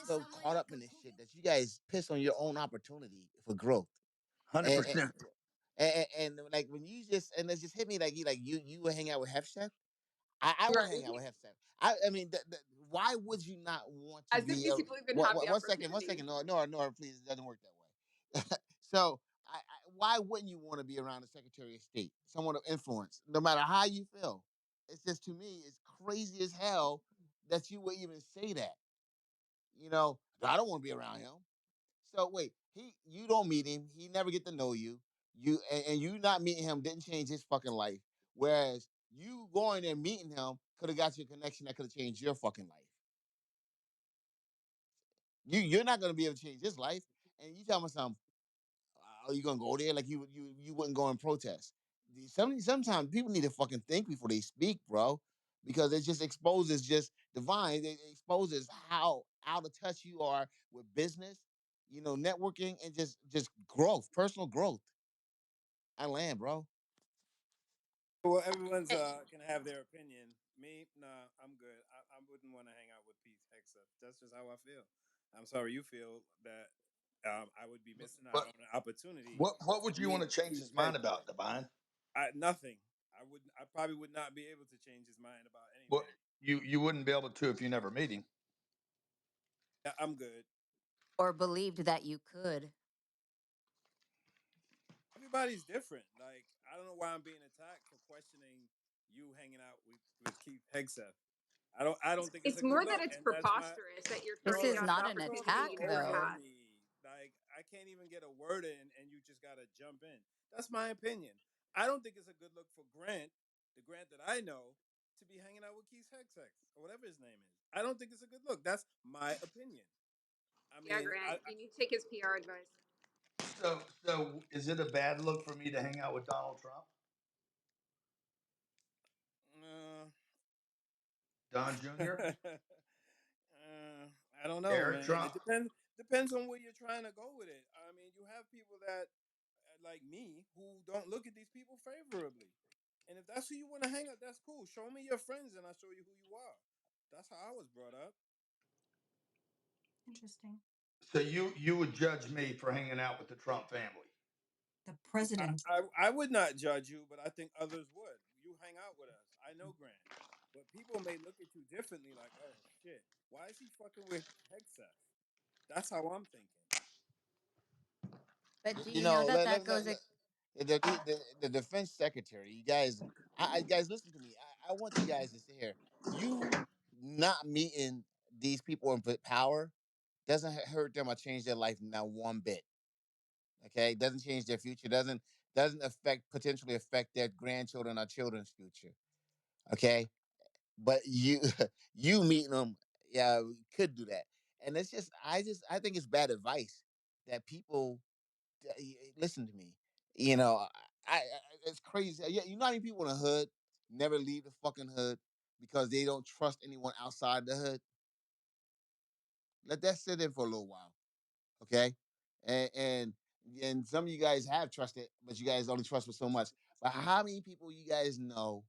so caught up in this shit that you guys piss on your own opportunity for growth. Hundred And, percent. like when you just and it just hit me like you would hang out with Hefchef. I want to hang Right. out with Hefchef. I mean, why would you not want to As if be? these people even have the One opportunity. second. No, please, it doesn't work that way. So, why wouldn't you want to be around the Secretary of State, someone of influence, no matter how you feel? It's just to me, it's crazy as hell that you would even say that. I don't want to be around him. So wait, you don't meet him. He never get to know you. And you not meeting him didn't change his fucking life. Whereas you going there meeting him could have got you a connection that could have changed your fucking life. You're not gonna be able to change his life. And you tell me something, are you gonna go there? Like you wouldn't go and protest. Sometimes people need to fucking think before they speak, bro. Because it just exposes just divine. It exposes how out of touch you are with business, networking and just growth, personal growth. I land, bro. Well, everyone's Eh, can have their opinion. Me, nah, I'm good. I wouldn't want to hang out with Pete Hexa. That's just how I feel. I'm sorry you feel that I would be missing out But on an opportunity what would to you want meet to change Pete his mind Hexa. about, Divine? Nothing. I would. I probably would not be able to change his mind about Well, anything. you wouldn't be able to if you never meet him. Yeah, I'm good. Or believed that you could. Everybody's different. Like I don't know why I'm being attacked for questioning you hanging out with Keith Hegseth. I don't think it's It's a good more that look, it's and that's my preposterous that you're This turning bro. is down an not an Stop opportunity attack, talking you never over though. had. me. Like I can't even get a word in, and you just gotta jump in. That's my opinion. I don't think it's a good look for Grant, the Grant that I know, to be hanging out with Keith Hegseth or whatever his name is. I don't think it's a good look. That's my opinion. I Yeah, mean, Grant, you need to take his PR advice. So is it a bad look for me to hang out with Donald Trump, uh, Don Jr., I don't know, Eric man. It Trump? depends on where you're trying to go with it. I mean, you have people that like me who don't look at these people favorably, and if that's who you want to hang out, that's cool. Show me your friends, and I'll show you who you are. That's how I was brought up. Interesting. So you would judge me for hanging out with the Trump family? The I, president. I I would not judge you, but I think others would. You hang out with us. I know Grant, but people may look at you differently. Like, oh shit, why is he fucking with Hegseth? That's how I'm thinking. But do You you know know, that that goes? the defense secretary. You guys, guys, listen to me. I want you guys to sit here. You not meeting these people in power doesn't hurt them or change their life not one bit. Okay, doesn't change their future. Doesn't affect potentially affect their grandchildren or children's future. Okay, but you you meeting them, yeah, could do that. And I think it's bad advice that people listen to me. It's crazy. Yeah, you know how many people in the hood never leave the fucking hood because they don't trust anyone outside the hood. Let that sit in for a little while, okay? And and some of you guys have trusted, but you guys only trust with so much. But how many people you guys know,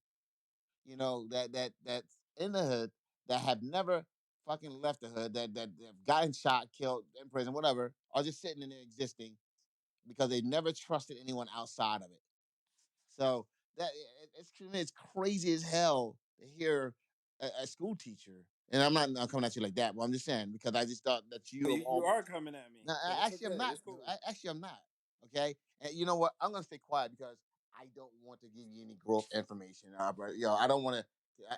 that's in the hood that have never fucking left the hood, that have gotten shot, killed, in prison, whatever, are just sitting in there existing because they never trusted anyone outside of it. So it's crazy as hell to hear a school teacher. And I'm not coming at you like that, but I'm just saying because I just thought that you You, of you all. are coming at me, No, but it's actually I'm okay. not. It's cool. Actually I'm not. Okay, and you know what? I'm gonna stay quiet because I don't want to give you any growth information. But I don't want to.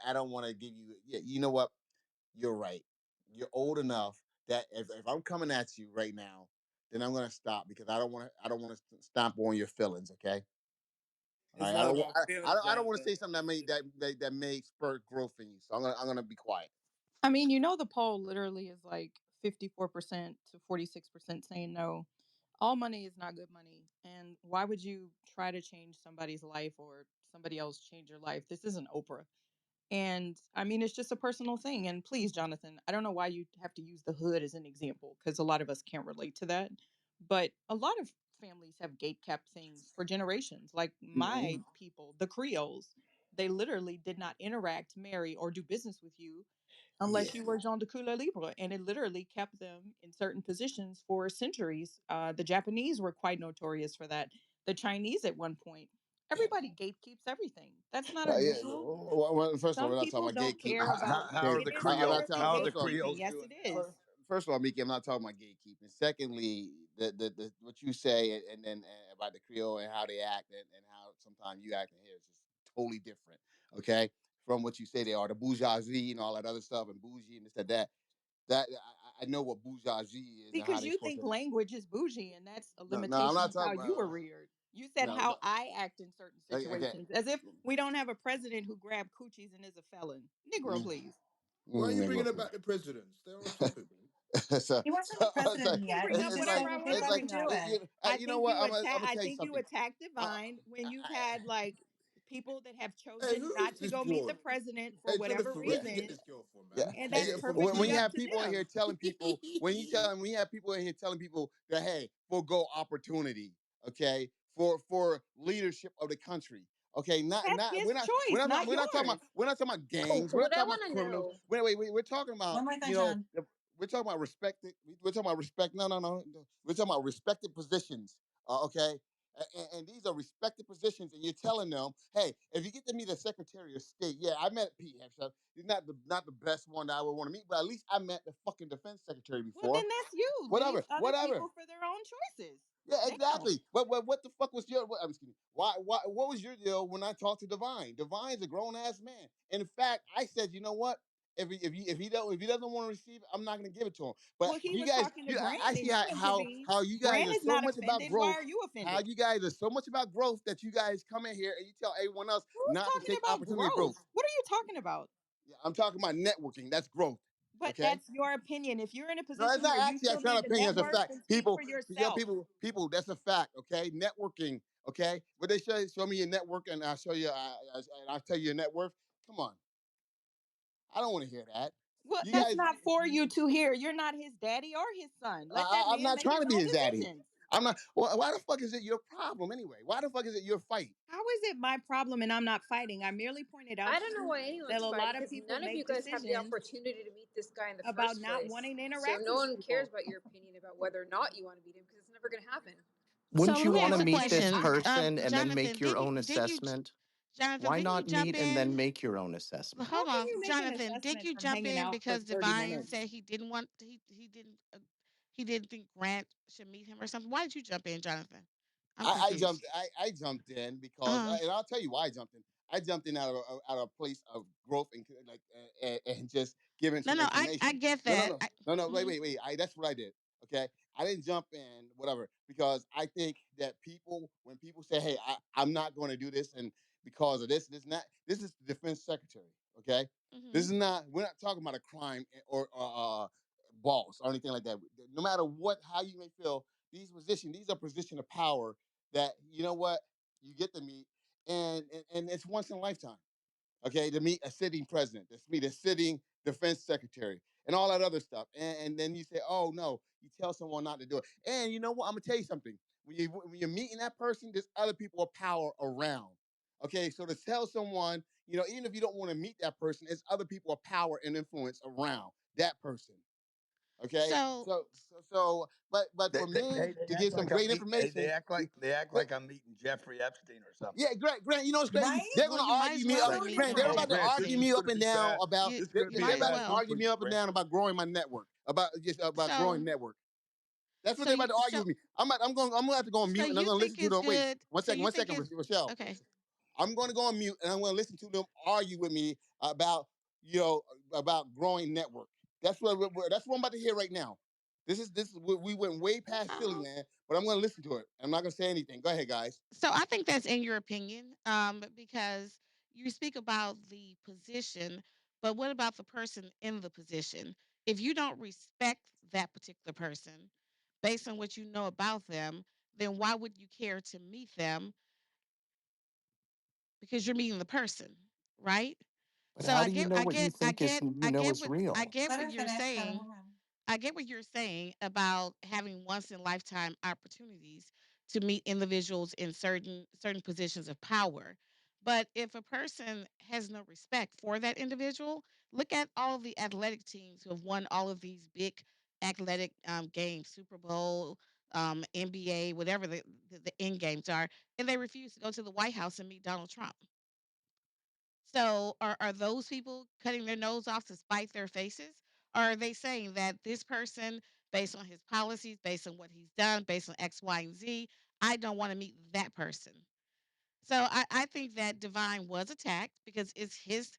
I don't want to give you. Yeah, you know what? You're right. You're old enough that if I'm coming at you right now, then I'm gonna stop because I don't want to stomp on your feelings. Okay. All It's right, not about feelings, I don't want to Jonathan. say something that may spur growth in you. So I'm gonna be quiet. I mean, you know, the poll literally is like 54% to 46% saying no. All money is not good money. And why would you try to change somebody's life or somebody else change your life? This isn't Oprah. And I mean, it's just a personal thing. And please, Jonathan, I don't know why you have to use the hood as an example because a lot of us can't relate to that. But a lot of families have gate kept things for generations. Like my Mhm. people, the Creoles, they literally did not interact, marry, or do business with you unless Yeah. you were Jean de Couleur Libre, and it literally kept them in certain positions for centuries. The Japanese were quite notorious for that. The Chinese at one point. Everybody gatekeeps everything. That's not Yeah. unusual. First of all, Some we're not talking people about don't gatekeeping. care about How are it the is I'm not Creole? literally talking. How are the First of all, gatekeeping. Creoles Yes, doing it it? is. first of all, Miki, I'm not talking about gatekeeping. Secondly, the what you say and then about the Creole and how they act and how sometimes you act in here is just totally different. Okay, from what you say they are the bourgeoisie and all that other stuff and bougie and this that. That I know what bourgeoisie is and how Because they you supposed think to. language is bougie, and that's a No, I'm limitation not of how talking you were about. reared. You said No, how no. I act in certain Okay. situations, as if we don't have a president who grabbed coochies and is a felon. Negro, Mm, please. Why are you bringing Negro, up please. back the presidents? They're off topic, man. so, He wasn't a it's like president I can yet. bring He up it's just like whatever said I he want didn't to it's want like to bring do up. it. I you know think what I'm gonna I tell you think you something. attacked I, Divine when you've I, had like people that have Hey, chosen who not is to this go meet the broad? president for Hey, whatever Jennifer, yeah. where'd you get reason, this girl from, Yeah. man? and Take that's it from When perfectly you me. up have to people in here them. telling people, when you have people in here telling people that hey, forego opportunity, okay, for leadership of the country. Okay, That's not his choice, not yours. we're not talking about Oh, gangs, we're not what I talking want about to criminals. know. Wait, we're talking about One more thing, John. we're talking about we're talking about respect. No. We're talking about respected positions. Okay, and these are respected positions, and you're telling them, hey, if you get to meet a Secretary of State, yeah, I met Pete Hegseth. He's not the best one that I would want to meet, but at least I met the fucking Defense Secretary Well, then before. that's you. Leave Whatever, other whatever. people for their own choices. Yeah, Damn. exactly. What the fuck was your? I'm just kidding. What was your deal when I talked to Divine? Divine's a grown ass man. And in fact, I said, you know what? If he doesn't want to receive it, I'm not going to give it to him. But Well, he you was guys, talking to I Grant see and you intervened. how you guys Grant are is so not much about offended. Why growth. are you How offended? you guys are so much about growth that you guys come in here and you tell everyone else Who's not to talking take about opportunity of growth. growth? What are you talking about? Yeah, I'm talking about networking. That's growth. But Okay. that's your opinion. If you're in a No, it's position not where you actually. feel It's the not need to opinion. It's a network, fact. then speak for yourself. People. That's a fact. Okay, networking. Okay, what they show me your network, and I'll show you. And I'll tell you your net worth. Come on, I don't want to hear that. Well, You that's guys, not for you to hear. You're not his daddy or his son. Let that I'm man not make trying his to be own his daddy. decisions. I'm not. Why the fuck is it your problem anyway? Why the fuck is it your fight? How is it my problem and I'm not fighting? I merely pointed out I to don't know you why that anyone's a fighting lot of because people none of you make guys have the decisions opportunity to meet this guy in the about first not place. wanting to So interact no with one cares people. about your opinion about whether or not you want to meet him because it's never going to happen. So Wouldn't let you me want ask to a meet this question. person and then Jonathan, make your own assessment? Jonathan, Why didn't you not jump meet and then in? make your own How assessment? Hold can on, you make an Jonathan, didn't assessment you from jump hanging in out for because 30 Divine minutes? said he didn't think Grant should meet him or something? Why did you jump in, Jonathan? I'm confused. I jumped in because, Uh, and I'll tell you why I jumped in. I jumped in out of a place of growth and and just giving no, some no, I information. get No, no, that. no, no, no. Mhm. Wait. That's what I did. Okay, I didn't jump in whatever because I think that people when people say, "Hey, I'm not going to do this," and because of this, not this is the defense secretary. Okay, this Mhm. is not. We're not talking about a crime or boss or anything like that. No matter what, how you may feel, these are position of power that you know what you get to meet, and it's once in a lifetime. Okay, to meet a sitting president, to meet a sitting defense secretary, and all that other stuff, and then you say, oh no, you tell someone not to do it, and you know what? I'm gonna tell you something. When you're meeting that person, there's other people of power around. Okay, so to tell someone, even if you don't want to meet that person, there's other people of power and influence around that person. Okay, So, but for me They to act give some like I'm great meeting. information, They act like I'm meeting Jeffrey Epstein or something. yeah, Grant, you know what's crazy? Right? They're well, gonna you might argue as me well up. be So meeting Grant, they're different. about Jeffrey to Grant, argue Epstein. me up and down about You this they're, could you be a they're might as about bad to well. look argue for me you, up and Grant. down about growing my network, about growing So network. That's what so they're about you to argue so with me. I'm going to have to go on so mute and I'm you going to think listen to it's them. Wait, good? So you one think second, it's Rochelle. okay? I'm going to go on mute and I'm going to listen to them argue with me about you know about growing network. That's what I'm about to hear right now. We went way past silly Um, land, but I'm going to listen to it. I'm not going to say anything. Go ahead, guys. so I think that's in your opinion, because you speak about the position, but what about the person in the position? If you don't respect that particular person based on what you know about them, then why would you care to meet them? Because you're meeting the person, right? But So how do you know what you think is is I real? get Let what her you're finish. Let her saying. finish. I get what you're saying about having once in lifetime opportunities to meet individuals in certain positions of power. But if a person has no respect for that individual, Look at all of the athletic teams who have won all of these big athletic games, Super Bowl, NBA, whatever the end games are, and they refuse to go to the White House and meet Donald Trump. So are those people cutting their nose off to spite their faces? Or are they saying that this person, based on his policies, based on what he's done, based on X, Y, and Z, I don't want to meet that person? So I think that Divine was attacked because it's his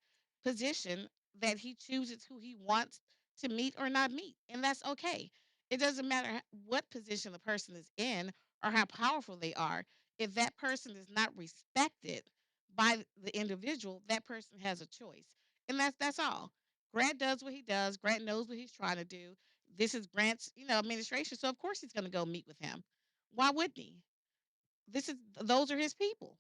position that he chooses who he wants to meet or not meet. And that's okay. It doesn't matter what position the person is in or how powerful they are. If that person is not respected by the individual, that person has a choice. And that's all. Grant does what he does. Grant knows what he's trying to do. This is Grant's, administration. So of course he's going to go meet with him. Why wouldn't he? Those are his people.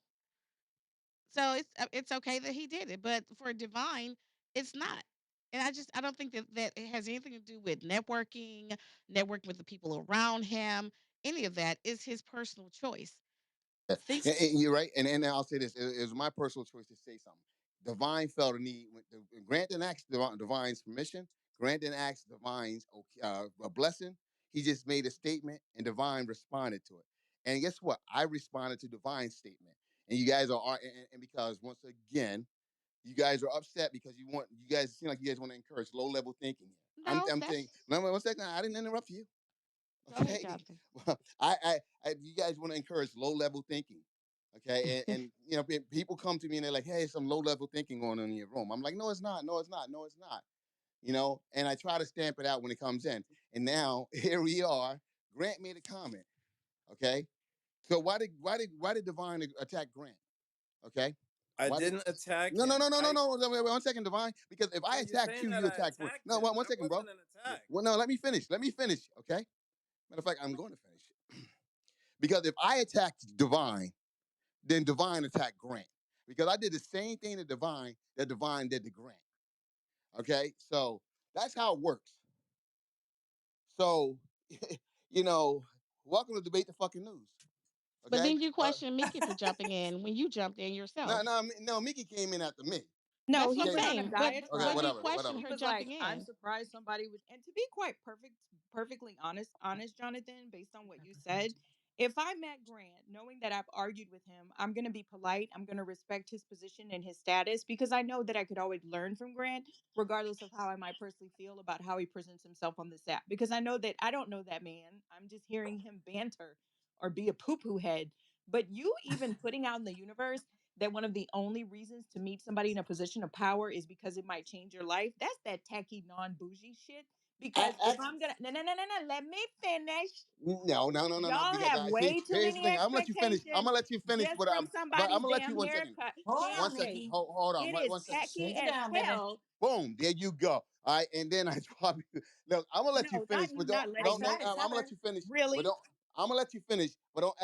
So it's okay that he did it, but for Divine, it's not. And I don't think that it has anything to do with networking with the people around him, any of that is his personal choice. Think And you're right. And I'll say this: it was my personal choice to say something. Divine felt a need. Grant didn't ask Divine's permission. Grant didn't ask Divine's a blessing. He just made a statement, and Divine responded to it. And guess what? I responded to Divine's statement, and you guys and because once again, you guys are upset because you guys seem like you guys want to encourage low level thinking here. no, I'm saying, that's no, one second. I didn't interrupt you. go ahead, Okay. Jonathan. Well, you guys want to encourage low level thinking. Okay. And people come to me and they're like, hey, some low level thinking going on in your room. I'm like, no, it's not. No, it's not. No, it's not. And I try to stamp it out when it comes in. And now here we are. Grant made a comment. Okay. So why did Divine attack Grant? Okay. I Why did didn't attack no no him. no no no I no wait, 1 second, Divine? Because if I No, you're attacked saying you, that you I attacked Grant. attacked No, him. 1 second, That bro. wasn't an attack. Well, no, let me finish. Let me finish. Okay. Matter of fact, I'm going to finish. Because if I attacked Divine, then Divine attacked Grant. Because I did the same thing to Divine that Divine did to Grant. Okay, so that's how it works. So, you know, welcome to debate the fucking news. But Okay, then you question Mickey for jumping in when you jumped in no, yourself. no, no. Mickey came in after me. No, That's what he I'm Okay, went on a saying. But okay, diatribe. you whatever, question whatever. He her was jumping like, "I'm in. surprised somebody would." And to be quite perfectly honest, Jonathan, based on what you said, if I met Grant, knowing that I've argued with him, I'm gonna be polite. I'm gonna respect his position and his status because I know that I could always learn from Grant, regardless of how I might personally feel about how he presents himself on this app. Because I know that I don't know that man. I'm just hearing him banter or be a poo poo head. But you even putting out in the universe that one of the only reasons to meet somebody in a position of power is because it might change your life. That's that tacky, non bougie shit. Because if I, I'm gonna no, let me finish. no, no, no, no, no. Y'all Because have I see. way too Here's the many thing. I'm gonna let you finish. I'm expectations gonna let you finish. just from But I'm somebody's gonna let you damn 1 second. haircut. Hold One on, second. Candy, Mickey. Hold on. it One, is 1 second. tacky Slow as down, baby. hell. Boom. There you go. All right. And then I probably look. I'm gonna let you No, not finish, you but not I don't letting me tried don't. to finish. tell I'm gonna let her. you finish, but Really? don't. I'm gonna let you finish, but don't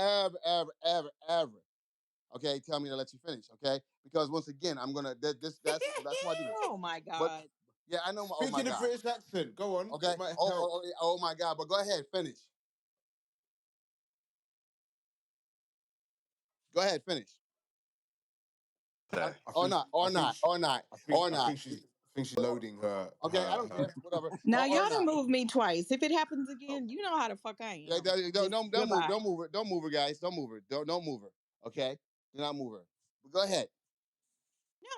ever. Okay, tell me to let you finish. Okay, because once again, I'm gonna that's why I do this. Oh my But God. yeah, I know. Oh Speak my in a god. British accent. Go on. Okay. It might help. Oh my god. But go ahead, finish. Go ahead, finish. Okay. Or not. I Or think not. she, Or not. Or not. I think she's loading Okay, I don't care. Whatever. Now Or y'all done not. moved me twice. If it happens Oh, again, you know how the fuck I yeah, am. Just don't move. goodbye. Don't move her. Don't move her, guys. Don't move her. Don't move her. Okay. Do not move her. But go ahead.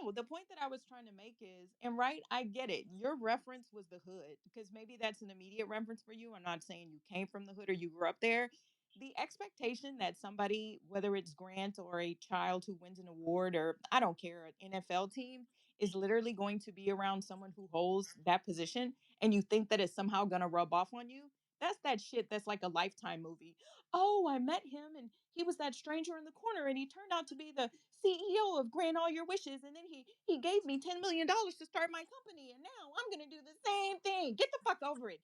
No, the point that I was trying to make is, and right, I get it. Your reference was the hood because maybe that's an immediate reference for you. I'm not saying you came from the hood or you grew up there. The expectation that somebody, whether it's Grant or a child who wins an award or I don't care, an NFL team, is literally going to be around someone who holds that position and you think that it's somehow going to rub off on you. That's that shit that's like a lifetime movie. Oh, I met him and he was that stranger in the corner and he turned out to be the CEO of Grant All Your Wishes and then he gave me $10 million to start my company and now I'm going to do the same thing. Get the fuck over it.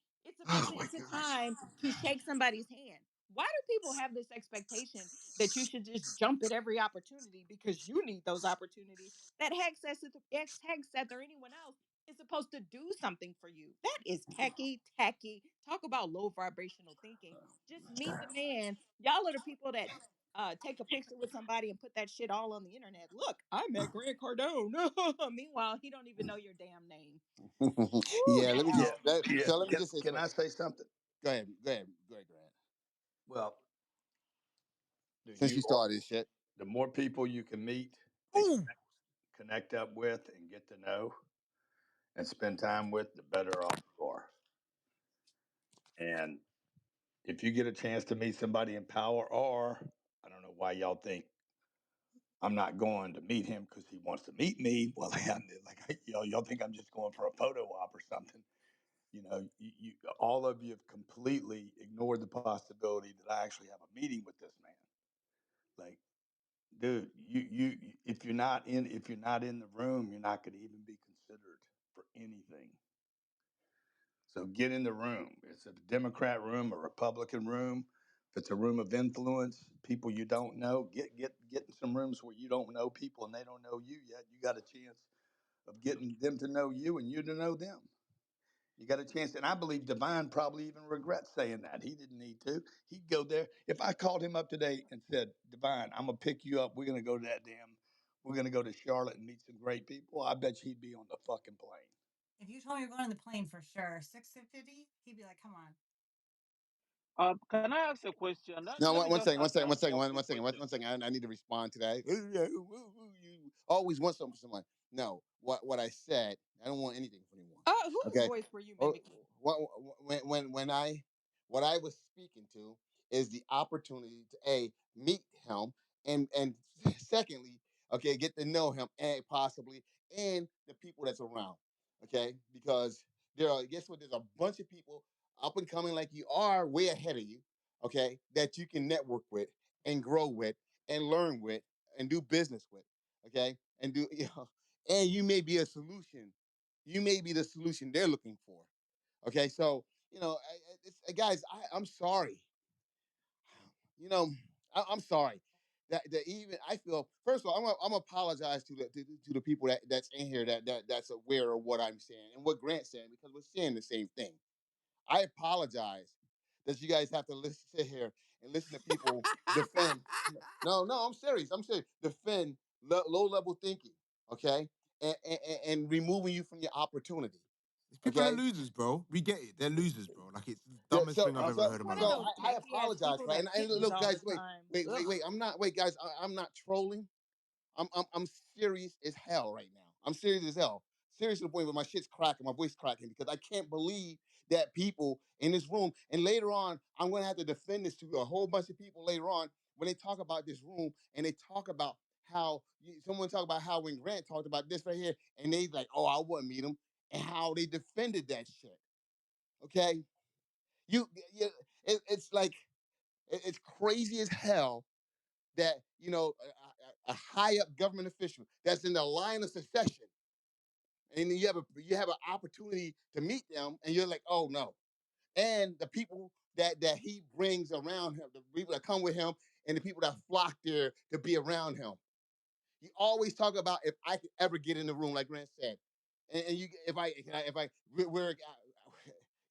Oh my It's a gosh. time to shake somebody's hand. Why do people have this expectation that you should just jump at every opportunity because you need those opportunities? That Hex Seth or anyone else is supposed to do something for you. That is tacky. Talk about low vibrational thinking. Just meet the man. Y'all are the people that take a picture with somebody and put that shit all on the internet. Look, I met Grant Cardone. Meanwhile, he don't even know your damn name. Ooh, Yeah, let me Yeah, just hell. yeah. so let me just say Can so. I say something? Go ahead, Grant. Well, do Since you you started this shit. the more people you can meet and Ooh. connect up with and get to know and spend time with, the better off you are. And if you get a chance to meet somebody in power, or I don't know why y'all think I'm not going to meet him because he wants to meet me. Well, like y'all think I'm just going for a photo op or something. All of you have completely ignored the possibility that I actually have a meeting with this man. Like, dude, if you're not in the room, you're not going to even be considered for anything. So get in the room. It's a Democrat room, a Republican room. If it's a room of influence, people you don't know, get in some rooms where you don't know people and they don't know you yet. You got a chance of getting them to know you and you to know them. You got a chance, and I believe Divine probably even regrets saying that. He didn't need to. He'd go there. If I called him up today and said, Divine, I'm gonna pick you up. We're gonna go to Charlotte and meet some great people. I bet you he'd be on the fucking plane. If you told me you're going on the plane for sure, 650, he'd be like, come on. Can I ask a question? Let, No, let me one just second, one ask second, one second, a one second, question. one second. I need to respond to that. You always want something from someone. No, what I said, I don't want anything from anyone. Whose Okay. voice were you Oh, mimicking? when I what I was speaking to is the opportunity to meet him and secondly, okay, get to know him and possibly and the people that's around. Okay, because guess what? There's a bunch of people up and coming like you are way ahead of you, okay, that you can network with and grow with and learn with and do business with, okay, and do and you may be a solution. You may be the solution they're looking for. Okay, so guys, I'm sorry. You know, I'm sorry that even I feel. First of all, I'm gonna apologize to the people that's in here that's aware of what I'm saying and what Grant's saying because we're saying the same thing. I apologize that you guys have to sit here and listen to people defend. No, no, I'm serious. I'm serious. Defend low level thinking, okay, and removing you from your opportunity, These people are okay. losers, bro. We get it. They're losers, bro. Like it's the Yeah, dumbest so thing I've Oh, ever so he's heard in my one of so life. those I tacky ass apologize people for that. that And kittens look, all the guys, wait, time. wait, wait, Ugh. wait. I'm not wait, guys. I'm not trolling. I'm serious as hell right now. I'm serious as hell. Serious to the point where my shit's cracking, my voice cracking because I can't believe that people in this room. And later on, I'm going to have to defend this to a whole bunch of people later on when they talk about this room and they talk about how someone talk about how when Grant talked about this right here, and they like, oh, I wouldn't meet him, and how they defended that shit. Okay, you it's like it's crazy as hell that a high up government official that's in the line of succession, and you have an opportunity to meet them, and you're like, oh no, and the people that he brings around him, the people that come with him, and the people that flock there to be around him. You always talk about if I could ever get in the room, like Grant said, and you if I we're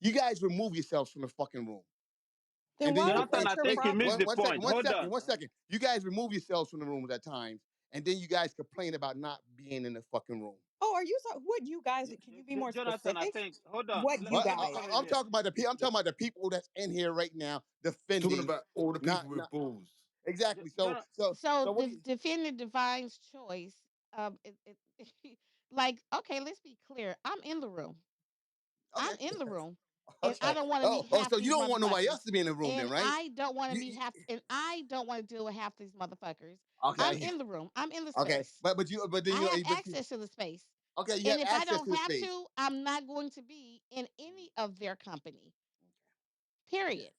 you guys remove yourselves from the fucking room. Then And then why you was Jonathan, that and I your think wait you missed problem? the point. Hold on. one second. You guys remove yourselves from the rooms at times, and then you guys complain about not being in the fucking room. Oh, are you what you guys? Can you be more Jonathan, I specific? think. Hold on. What you Let, Well, let me come guys? in I'm here. talking about I'm talking about the people that's in here right now He's talking defending, about all the people with not balls. exactly. So Jonathan. so So so what the do you? defending Divine's choice, like, okay, let's be clear. I'm in the room. Okay, I'm in the room, and I okay. don't want to meet Oh, half so you these don't want nobody motherfuckers. else to be in the room then, right? You And I don't want to deal with half these motherfuckers. I'm okay, in the room. I'm in the okay. space. But then I have but you access to the space. okay. You And have if I access don't to the have space. to, I'm not going to be in any of their company. Okay. Yeah. Period.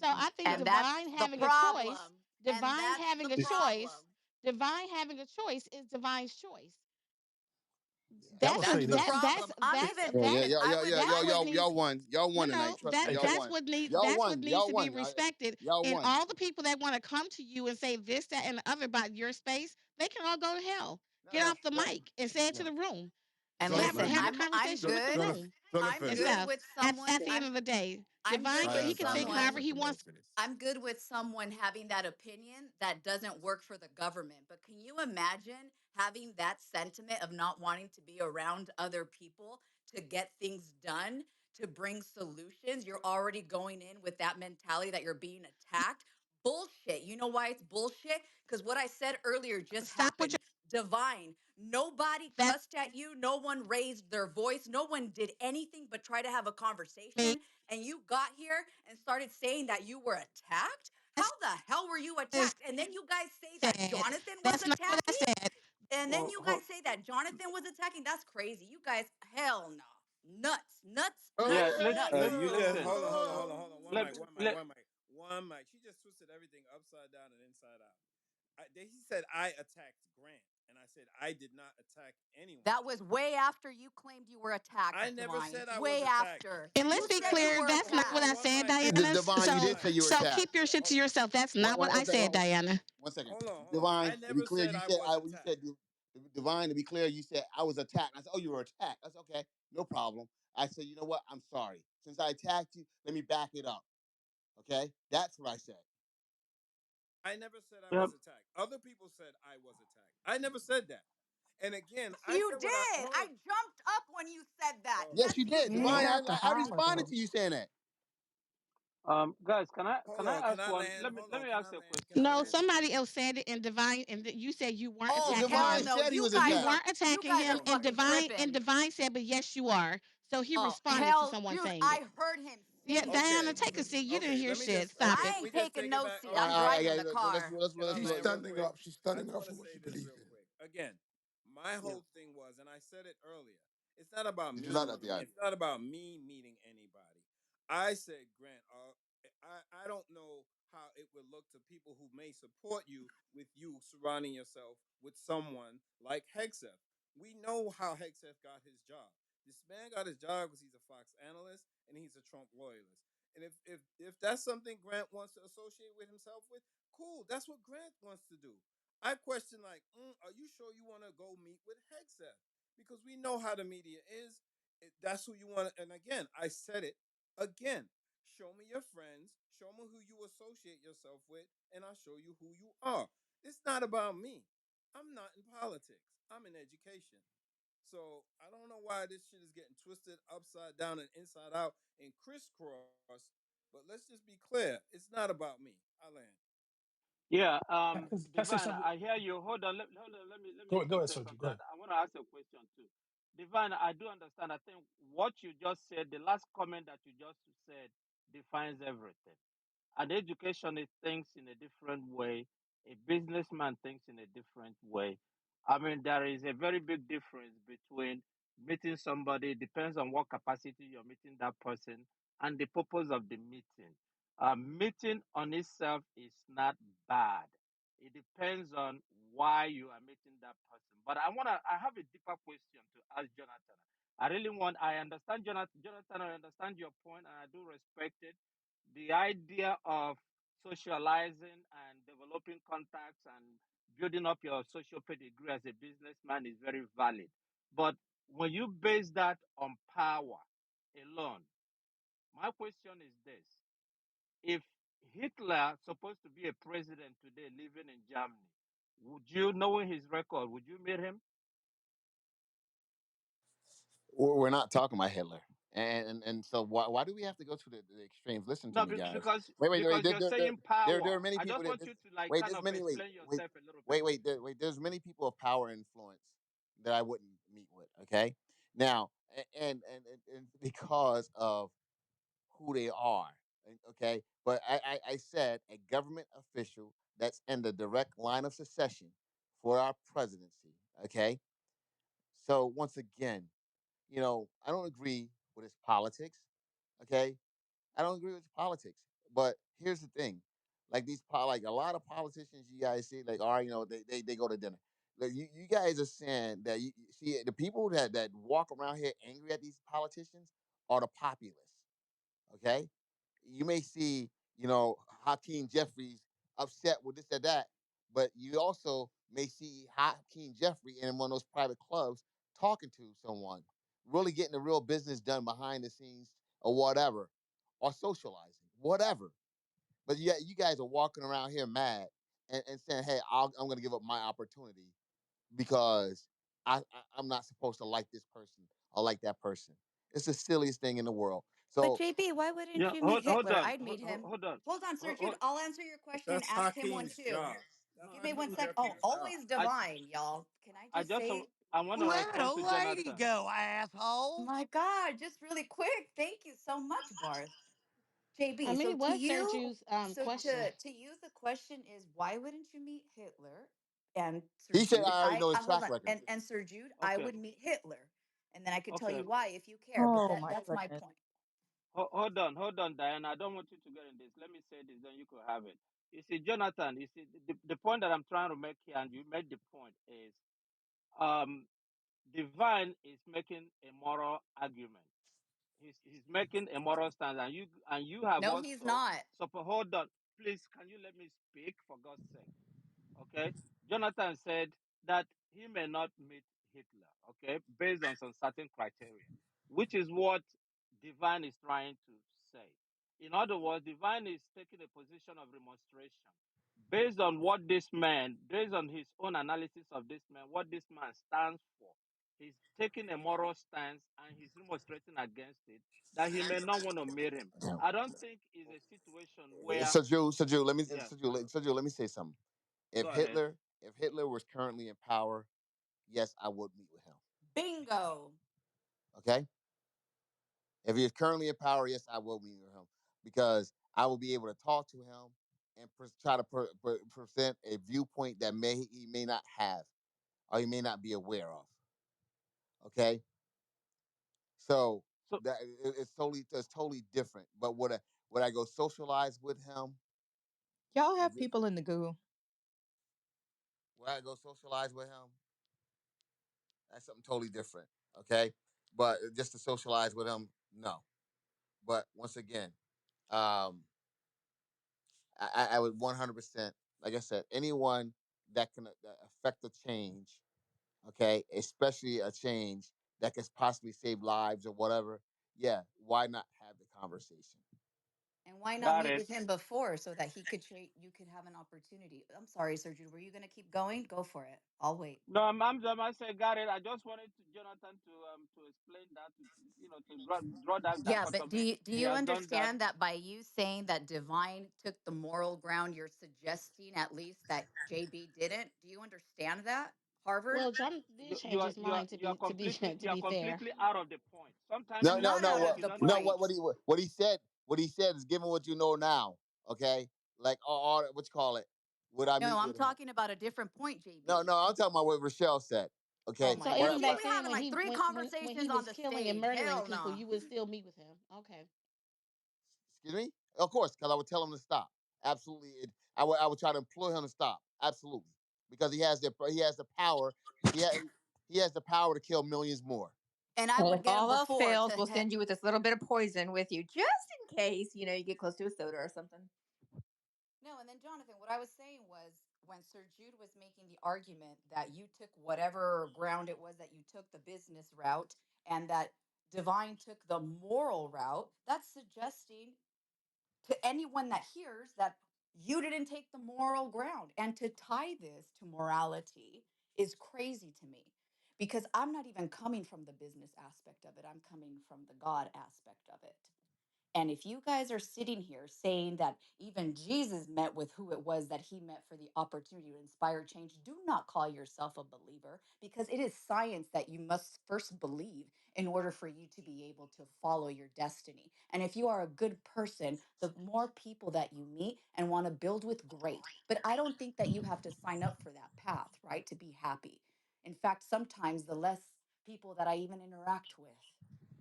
So Hmm. I think And Yeah. that's Divine the having a choice, problem. And Divine that's the having a choice, problem. Divine having a choice is Divine's choice. Yeah. Yeah, I'm gonna That's say That's what the this. problem. I'm even Yeah, yeah, thinking y'all, I y'all, would y'all, that's y'all, I would what y'all, needs. y'all won. Y'all No, won tonight. no, Trust me, y'all that's won. what need Y'all that's what won. needs Y'all to be won. respected. Y'all And won. all the people that want to come to you and say this, that, and the other about your space, they can all go to hell. No, Get no, off the no, mic and say it to no. the room. It's And on it, listen, Have man. a I'm conversation with the good. room It's on it, I'm and Fez. good stuff. with At someone. the end of the day, I'm good Divine, with he can think Diana, however someone. one he second. Let me wants. finish. I'm good with someone having that opinion that doesn't work for the government. But can you imagine having that sentiment of not wanting to be around other people to get things done, to bring solutions? You're already going in with that mentality that you're being attacked. Bullshit. You know why it's bullshit? Because what I said earlier just Stop with happened. Divine. Nobody your cussed at you. No one raised their voice. No one did anything but try to have a me. conversation. And you got here and started saying that you were attacked. How That's the hell were you what attacked? And then you guys say I that said. Jonathan was That's not what I attacking? said. And then Oh, you guys say that Jonathan was attacking? That's crazy. You guys, hell no. Nuts, nuts, yeah. nuts, nuts. You just Listen. hold on. One Let mic, one mic, let one mic, one mic. She just twisted everything upside down and inside out. He said I attacked Grant, and I said I did not attack anyone. That was way after you claimed you were I attacked, never Divine. said I was Way attacked. after. And let's You be said you clear, were that's not what attacked. I One said, mic, Diana. Divine, you one So did say mic. you were so attacked. keep your shit to Hold, yourself. That's not what One I second. said, Diana. One second. hold on. I Divine, to be never clear, said you I said was I. You attacked. said Divine. To be clear, you said I was attacked. I said, oh, you were attacked. I said, okay, no problem. I said, you know what? I'm sorry. Since I attacked you, let me back it up. Okay, that's what I said. I never said I um, was attacked. Other people said I was attacked. I never said that. And again, Yes, I you said did. what I hold I on. jumped up when you said that. Oh, Yes, Yes, you you did, You ain't Divine. did. have to I holler responded to though. you saying that. guys, hold can I on. Can ask I one? land? Hold Let on. me Can I ask a land? Can question. I No, land? somebody else said it, and you said you weren't you weren't Oh, attacking hell Divine him. no. said he You was guys You attacked. are weren't you attacking guys are him, Oh and my fucking God. tripping. Divine said, but yes, you are. So he Oh, responded to hell, someone dude, saying it. I heard him Yeah, say Diana, Okay. it. take a seat. You didn't Okay. hear Let me shit. just. Stop Okay. I it. Can we ain't just taking take it no back? seat. All I'm right. driving the car. Let's Can I She's let land real standing quick? up. She's I standing just up want for to what say she this believes real in. quick. Again, my Yeah. whole thing was, and I said it earlier, it's not about Did you like me. that, Diana? It's not about me meeting anybody. I said, Grant, I don't know how it would look to people who may support you with you surrounding yourself with someone like Hegseth. We know how Hegseth got his job. This man got his job because he's a Fox analyst and he's a Trump loyalist. And if that's something Grant wants to associate with himself with, cool. That's what Grant wants to do. I question like, are you sure you want to go meet with Hegseth? Because we know how the media is. That's who you want. And again, I said it again. Show me your friends. Show me who you associate yourself with, and I'll show you who you are. It's not about me. I'm not in politics. I'm in education. So I don't know why this shit is getting twisted upside down and inside out and crisscross. But let's just be clear. It's not about me. I land. Yeah. Can I say Divine, something? I hear you. Hold on. Let me Go ahead, say Sergio. Go something. ahead. I want to ask a question too. Divine, I do understand. I think what you just said, the last comment that you just said, defines everything. An educationist thinks in a different way. A businessman thinks in a different way. I mean, there is a very big difference between meeting somebody, depends on what capacity you're meeting that person, and the purpose of the meeting. Meeting on itself is not bad. It depends on why you are meeting that person. But I have a deeper question to ask Jonathan. I understand Jonathan, I understand your point, and I do respect it. The idea of socializing and developing contacts and building up your social pedigree as a businessman is very valid. But when you base that on power alone, my question is this: if Hitler supposed to be a president today living in Germany, would you, knowing his record, would you meet him? We're not talking about Hitler, and so why do we have to go to the extremes? Listen to No, me, guys. because Wait. you're saying There power. are many I people just that want you to like wait. kind There's of many explain yourself a little bit. There's many people of power and influence that I wouldn't meet with. Okay, now and because of who they are. Okay, but I said a government official that's in the direct line of succession for our presidency. Okay, so once again, I don't agree with his politics. Okay, I don't agree with his politics. But here's the thing: like like a lot of politicians, you guys see, like, all right, they go to dinner. Like you guys are saying that you see the people that walk around here angry at these politicians are the populists. Okay, you may see, Hakeem Jeffries upset with this or that, but you also may see Hakeem Jeffrey in one of those private clubs talking to someone, really getting the real business done behind the scenes or whatever, or socializing, whatever. But yeah, you guys are walking around here mad and saying, "Hey, I'm going to give up my opportunity because I'm not supposed to like this person or like that person." It's the silliest thing in the world. But So JB, why wouldn't Yeah, you meet hold Hitler? on, I'd meet him. hold on. Hold on, Sir Jude. Hold, I'll answer your question. That's Ask him one Hakeem's too. job. That's Give me one Hakeem sec. Oh, Hakeem's job. always I divine, y'all. Can I I just just say, I want to Let respond a to lady Jonathan. go, asshole. my God, just really quick. Thank you so much, Barth. I JB, mean, so it to was you, Sergiu's so question. to you, the question is why wouldn't you meet Hitler? And Sir he said, Jude, "I already know I his hold track on, record." and Sir Jude, I Okay, would meet Hitler, and then I could tell okay. you why if you care. But Oh my that's my goodness. point. Hold on, Diana. I don't want you to get in this. Let me say this, then you could have it. You see, Jonathan. You see, the point that I'm trying to make here, and you made the point, is um, Divine is making a moral argument. He's making a moral stand, and you have No, he's also. not. So hold on, please. Can you let me speak for God's sake? Okay. Jonathan said that he may not meet Hitler, okay, based on some certain criteria, which is what Divine is trying to say. In other words, Divine is taking a position of remonstration based on what this man, based on his own analysis of this man, what this man stands for. He's taking a moral stance and he's remonstrating against it that he may not want to meet him. Yeah. I don't think it's a situation where, yeah, So Joe, let me say something. go ahead. If Hitler was currently in power, yes, I would meet with him. Bingo. Okay, if he is currently in power, yes, I will meet with him because I will be able to talk to him and try to present a viewpoint that he may not have or he may not be aware of. Okay, so So, it's totally different. But would I go socialize with him? Y'all have people in the goo. Would I go socialize with him? That's something totally different. Okay, but just to socialize with him, no. But once again, um, I would 100%, like I said, anyone that can affect the change, okay, especially a change that could possibly save lives or whatever. Yeah, why not have the conversation? And why not got meet it. with him before so that you could have an opportunity? I'm sorry, Sir Jude. Were you going to keep going? Go for it. I'll wait. No, I say got it. I just wanted to, Jonathan to explain that, to draw that Yeah, but do dichotomy. you do He you has done that. understand that by you saying that Divine took the moral ground, you're suggesting at least that JB didn't? Do you understand that, Harvard? Well, Jonathan did You change his mind you are completely to be fair. out of the point. Sometimes No, I'm you no, not no. out sometimes of you What? the don't know. No, point. what he said is given what you know now. Okay, like all what you call it. Would I No, meet I'm with him? talking about a different point, No, JB. no. I'm talking about what Rochelle said. Oh Okay, my So what? God. even Yeah, back What? we're then, having when like three he conversations on was the killing and stage. murdering Hell people, no. you would still meet with him. Okay. Excuse me. Of course, because I would tell him to stop. Absolutely, I would try to implore him to stop. Absolutely, because he has the power. He has he has the power to kill millions more. And I And would if get him all else before fails, to we'll send you with this little bit of poison with you, just in case, you get close to a soda or something. No, and then Jonathan, what I was saying was when Sir Jude was making the argument that you took whatever ground it was that you took the business route and that Divine took the moral route, that's suggesting to anyone that hears that you didn't take the moral ground. And to tie this to morality is crazy to me because I'm not even coming from the business aspect of it, I'm coming from the God aspect of it. And if you guys are sitting here saying that even Jesus met with who it was that he met for the opportunity to inspire change, do not call yourself a believer because it is science that you must first believe in order for you to be able to follow your destiny. And if you are a good person, the more people that you meet and want to build with, great. But I don't think that you have to sign up for that path, right? To be happy. In fact, sometimes the less people that I even interact with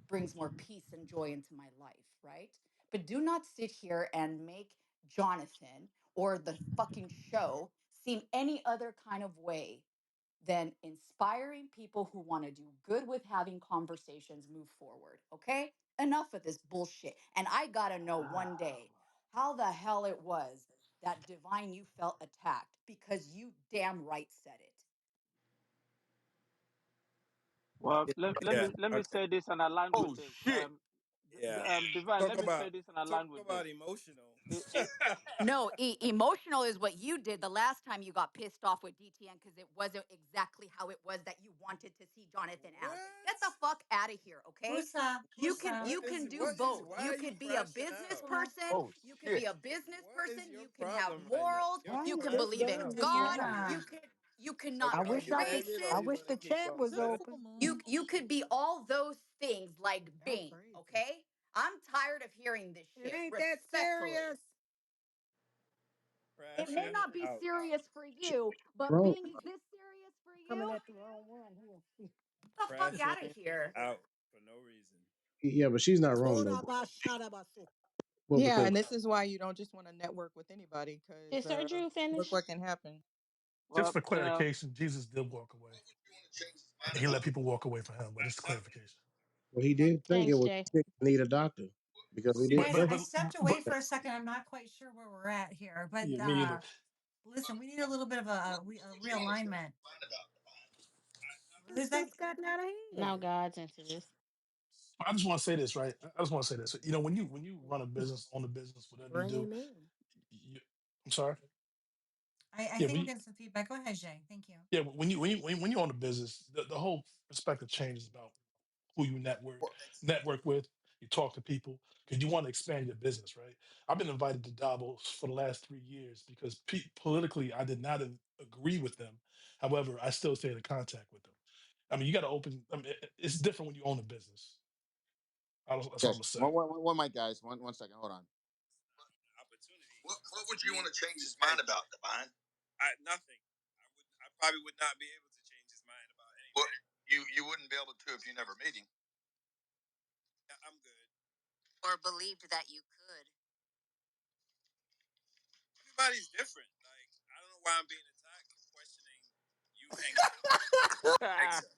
brings more peace and joy into my life, right? But do not sit here and make Jonathan or the fucking show seem any other kind of way than inspiring people who want to do good with having conversations move forward, okay? Enough of this bullshit. And I got to know one day how the hell it was that Divine you felt attacked because you damn right said it. Well, let Yeah. me let me Okay. say this and align with Oh this. shit! Yeah. Divine, Talk let me say about this and align with this. emotional. It, it, No, emotional is what you did the last time you got pissed off with DTN because it wasn't exactly how it was that you wanted to see Jonathan as. Get the What? fuck out of here, okay? Musa, You can Musa. you can do both. Why You are you could be a crashing business out? Musa. person, Oh you can be shit! a business What is person, your you can have problem right now? morals, You're Why you is can this believe crashing in guy out. just God, Diana. you running? could you cannot I Okay, be wish okay. I Everybody, racist. wish the let me chat talk. was Let it. open. You could be all those things like Y'all Bing, crazy. okay? I'm tired of hearing this It shit, ain't that respectfully. serious. It may Crashing not be out. serious for you, but Wrong. Bing, is this serious for Coming you? at the wrong one here. Get the fuck out of Crashing here. out for no reason. Yeah, but she's not wrong though, bro. Torabashadabasa. Well, Yeah, because and this is why you don't just want to network with anybody Did because Sir Drew look finish? what can happen. Just well, for clarification, Jesus did walk away, and he let people walk away for him. But just clarification. well, he did say it Thanks, was Jay. sick, need a doctor because he did But Guys, say. but I but stepped away but for a second. I'm not quite sure where we're at here, but yeah, me either. listen, we need a little bit of a realignment. This Who's that? shit's gotten out of Now hand. God's into this. I just want to say this, right? I just want to say this. You know, when you run a business, own a business, whatever you Bring do, him in. you, I'm sorry. I Yeah, think we're getting some feedback. Go ahead, Jay. Thank you. when you own a business, the whole perspective changes about who you network with. You talk to people because you want to expand your business, right? I've been invited to Davos for the last 3 years because politically I did not agree with them. However, I still stayed in contact with them. I mean, you got to open. I mean, it's different when you own a business. That's all Okay, I'm gonna say. one mic, guys. One second. Hold on. Opportunity. What would you want to change his mind about, Divine? Nothing. I probably would not be able to change his mind about anything. Well, you wouldn't be able to if you never meet him. Yeah, I'm good. Or believed that you could. Everybody's different. Like, I don't know why I'm being attacked for questioning you hanging out with Exa.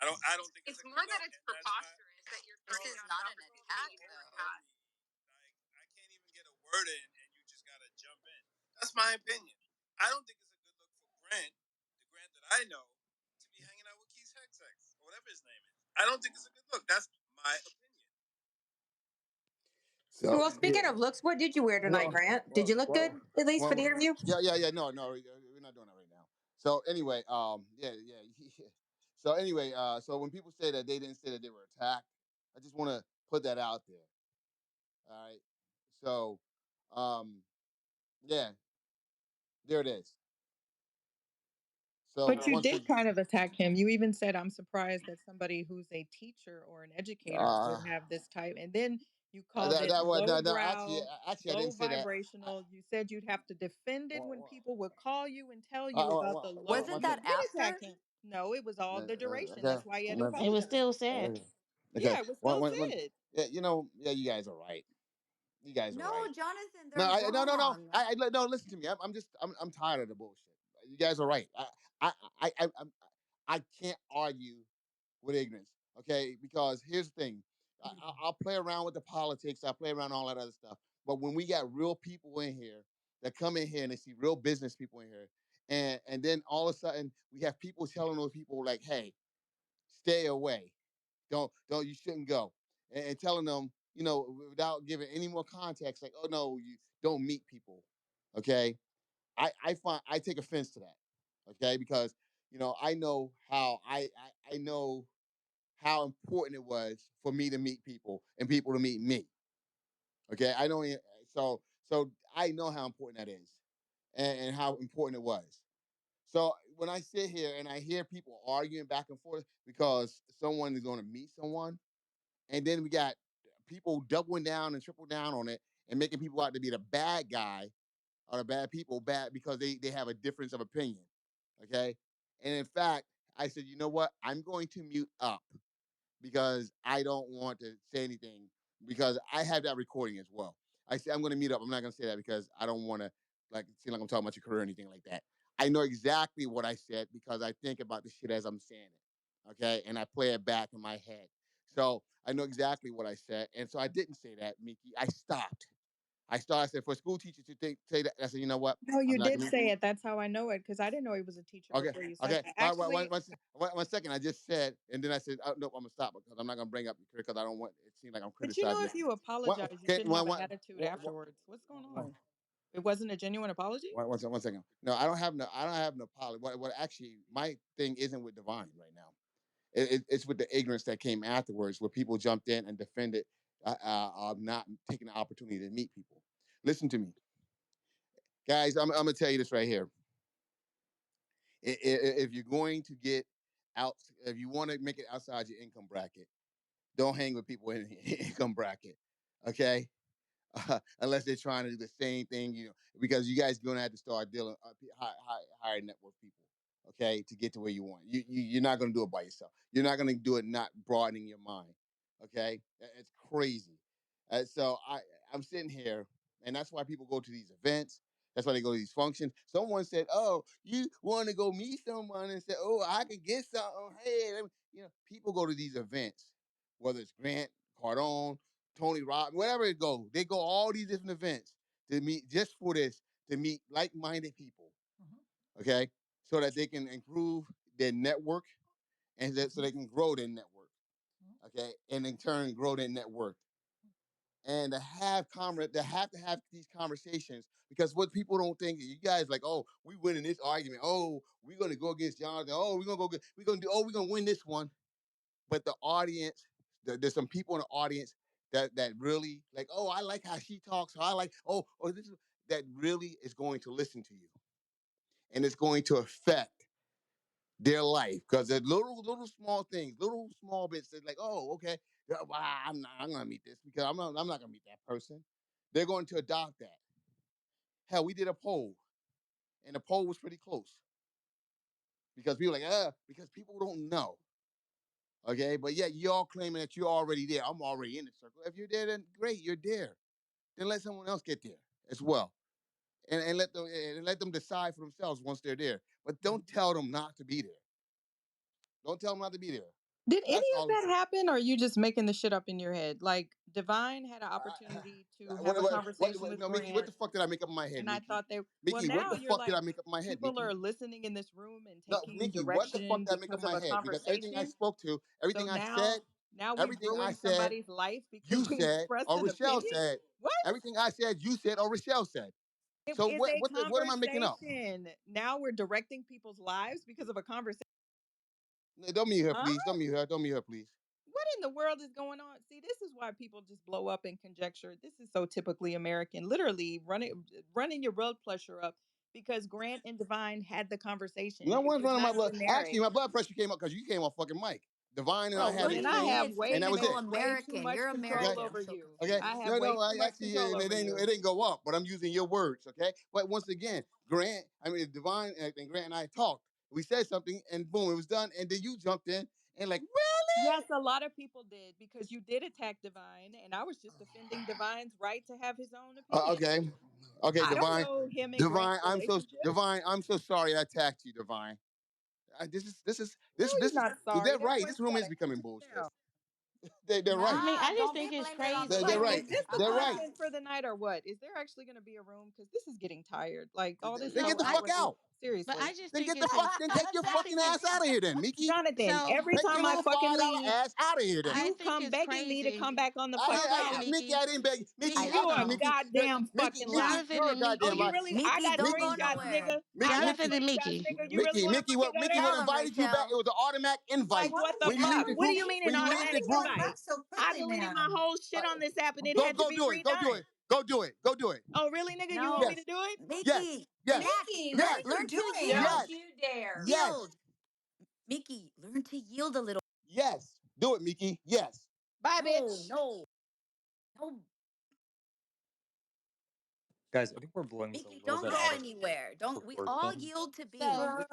I don't think it's more that it's preposterous that you're This throwing is out not the an attack, opportunity over though. me. Like, I can't even get a word in, and you just gotta jump in. That's my opinion. I don't think it's a good look for Grant, the Grant that I know, to be hanging out with Keith Hexex or whatever his name is. I don't think it's a good look. That's my opinion. So Well, speaking of looks, what did you wear tonight, well, Grant? Did you look good at least for the interview? yeah. No, we're not doing that right now. So anyway, yeah. So anyway, so when people say that they didn't say that they were attacked, I just want to put that out there. All right. So, yeah, there it is. So But you once did again, kind of attack him. You even said, I'm surprised that somebody who's a teacher or an educator would uh, have this type. And then you called that it that was low no, actually, brow, I low didn't say that. vibrational. You said you'd have to defend it when Well, people would call you and tell you about the low. Wasn't one You that second. did attack after? him. No, it was all the duration. Okay. That's why he had to It was apologize. still said. Okay. Yeah, it was still said. Yeah, yeah, you guys are right. You guys are No, right. Jonathan, No, they're no. wrong. No. Listen to me. I'm tired of the bullshit. You guys are right. I can't argue with ignorance. Okay, because here's the thing. I'll play around with the politics. I play around all that other stuff. But when we got real people in here that come in here and they see real business people in here, and then all of a sudden we have people telling those people like, "Hey, stay away. Don't. You shouldn't go," and telling them, without giving any more context, like, "Oh no, you don't meet people." Okay, I take offense to that. Okay, because I know how I know how important it was for me to meet people and people to meet me. Okay, I know. So I know how important that is, and how important it was. So when I sit here and I hear people arguing back and forth because someone is going to meet someone, and then we got people doubling down and triple down on it and making people out to be the bad guy or the bad people bad because they have a difference of opinion. Okay, and in fact, I said, you know what? I'm going to mute up because I don't want to say anything because I have that recording as well. I say I'm going to meet up. I'm not going to say that because I don't want to like seem like I'm talking about your career or anything like that. I know exactly what I said because I think about the shit as I'm saying it. Okay, and I play it back in my head. So I know exactly what I said, and so I didn't say that, Miki. I stopped. I said, for a school teacher to say that, I said, you know what? No, I'm you not did gonna. say it. That's how I know it because I didn't know he was a teacher Okay, before you said okay. that. One, Actually, one second. I just said, and then I said, oh, nope, I'm gonna stop because I'm not gonna bring up your career because I don't want it seems like I'm but you know, criticizing if it. you One, apologize, you okay, shouldn't have an attitude afterwards. What's going one, on? It wasn't a genuine apology? one second. No, I don't have an apology. What actually my thing isn't with Divine right now. It's with the ignorance that came afterwards, where people jumped in and defended not taking the opportunity to meet people. Listen to me, guys. I'm gonna tell you this right here. If you're going to get out, if you want to make it outside your income bracket, don't hang with people in the income bracket. Okay, unless they're trying to do the same thing, because you guys are going to have to start dealing higher net worth people, okay, to get to where you want. You're not going to do it by yourself. You're not going to do it not broadening your mind, okay? It's crazy. So I'm sitting here, and that's why people go to these events. That's why they go to these functions. Someone said, "Oh, you want to go meet someone?" And said, "Oh, I can get something." Hey, people go to these events, whether it's Grant Cardone, Tony Robbins, whatever it goes. They go all these different events to meet just for this, to meet like-minded people. Okay, so that they can improve their network and so they can grow their network. Okay, and in turn grow their network. And to have these conversations because what people don't think you guys like, oh, we winning this argument. Oh, we're gonna go against Jonathan. Oh, we're gonna win this one. But the audience, there's some people in the audience that really like, oh, I like how she talks. Or I like, this is that really is going to listen to you, and it's going to affect their life because they're little small things, little small bits. They're like, oh, okay, yeah, well, I'm gonna meet this because I'm not gonna meet that person. They're going to adopt that. Hell, we did a poll, and the poll was pretty close because people were like, because people don't know. Okay, but yet y'all claiming that you're already there. I'm already in the circle. If you're there, then great, you're there. Then let someone else get there as well, and let them decide for themselves once they're there. But don't tell them not to be there. Don't tell them not to be there. Did That's any of all. that happen, or are you just making the shit up in your head? Like Divine had an Uh, opportunity to have a conversation with no, Mickey, what Grant, the fuck did I make up in my head, and I Mickey? thought they. Well, Mickey, what now the you're fuck did like I make up in my head, people Mickey? are listening in this room and No, taking Mickey, what the fuck direction did I make up because in of my a head? Because everything I conversation. spoke to, So everything I said, now we've everything I ruined said, somebody's life you because we said, expressed or an Rochelle opinion. said. What? Everything I said, you said, or Rochelle said. It So is a what am I making up? conversation. Now we're directing people's lives because of a conversation. No, don't mute her, Huh? please. Don't mute her. Don't mute her, please. What in the world is going on? See, this is why people just blow up in conjecture. This is so typically American. Literally running your blood pressure up because Grant and Divine had the conversation. No It one's was running my not blood. Actually, generic. my blood pressure came up because you came off fucking mic. Divine and I Oh, had well, What a do then you I mean exchange, have it's and that was typical it. way too American? much You're Okay. control American. I'm over so you. Okay. I confused. have No, way no. too I much actually control over it you. didn't go up, but I'm using your words. Okay. But once again, Divine and Grant and I talked. We said something, and boom, it was done. And then you jumped in and like, Yes, a lot of people did because you did attack Divine, and I was just defending Divine's right to have his own opinion. okay, okay, I don't Divine, know him and Grant's Divine. relationship. Divine. I'm so sorry I attacked you, Divine. No, you're This is. not sorry. They're That's right. why This you room is gotta becoming edit it bullshit. down. They're I right. mean, Nah, I just don't think be it's blaming it on crazy. They're Like, right. is Divine. this the They're right. content for the night or what? Is there actually gonna be a room? Because this is getting tired. Like all this Then No, get whole the I fuck outwardly. out. but I Seriously, just Then think get the it's fuck. Then take your I fucking think ass it's out of here, then, Mickey. Jonathan. so Every Take your time I little fucking $5 leave, ass out of here, then. I you think come it's begging me to come crazy. back on the I, fucking Hold on, I, app. Mickey, I Mickey. didn't beg. Mickey, Hold You a on. Mickey, goddamn fucking lie. Jonathan and Oh, you Mickey. really? I Mickey, got don't go screenshots, nowhere. nigga. I got Mickey, screenshots, Mickey. nigga. You really want to fucking let it Mickey, when Tell I out? him, invited you back, it Rachel. was an automatic Like invite. what the When you leave fuck? the What do group, you mean an when you leave the automatic group, invite? I deleted my whole shit on this app and it go, had to be go do redone. it, go do it, go do it. Oh, really, nigga? You want me No, to Yes, do it? yes, Mickey, yes, relax. yes, Learn to No. yield. yes, yes, Yield. Mickey, learn to yield a little. yes. Do it, Mickey. Yes. Bye, No, bitch. no, no. Guys, I think we're blowing this a Mickey, little don't bit go out of anywhere. Don't we all proportion. yield to So being?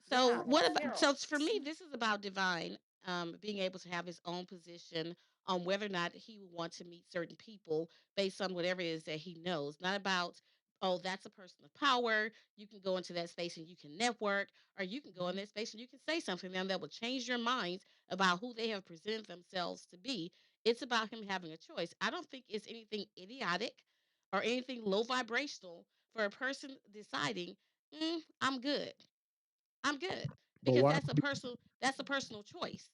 So Yeah. what about so for me this is about Divine being able to have his own position on whether or not he would want to meet certain people based on whatever it is that he knows. Not about oh that's a person of power. You can go into that space and you can network, or you can go in that space and you can say something to them that will change your minds about who they have presented themselves to be. It's about him having a choice. I don't think it's anything idiotic or anything low vibrational for a person deciding, I'm good. I'm good. But Because why? that's a personal choice.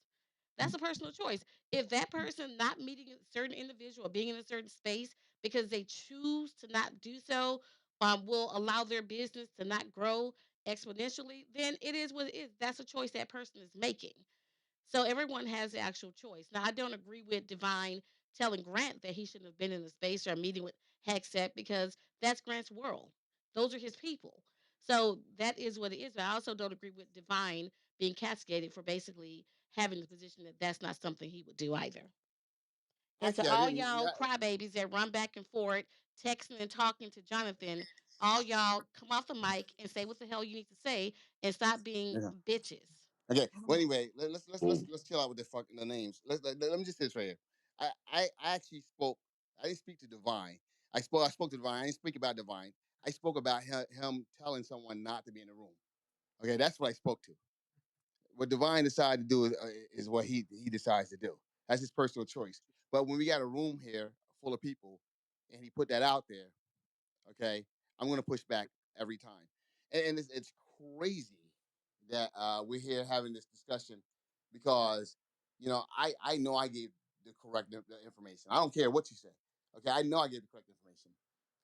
That's a personal choice. If that person not meeting a certain individual or being in a certain space because they choose to not do so, will allow their business to not grow exponentially, then it is what it is. That's a choice that person is making. So everyone has the actual choice. Now, I don't agree with Divine telling Grant that he shouldn't have been in the space or meeting with Hexet because that's Grant's world. Those are his people. So that is what it is. But I also don't agree with Divine being castigated for basically having the position that that's not something he would do either. And to Actually, I all didn't. y'all crybabies that run back and forth, texting and talking to Jonathan, all y'all come off the mic and say what the hell you need to say and stop being Yeah. bitches. Okay. Well, anyway, Well, let's chill out with the fucking the names. Let me just say this right here. I actually spoke. I didn't speak to Divine. I spoke to Divine. I didn't speak about Divine. I spoke about him telling someone not to be in the room. Okay, that's what I spoke to. What Divine decided to do is what he decides to do. That's his personal choice. But when we got a room here full of people, and he put that out there, okay, I'm going to push back every time. And it's crazy that we're here having this discussion because, I know I gave the correct the information. I don't care what you say. Okay, I know I gave the correct information.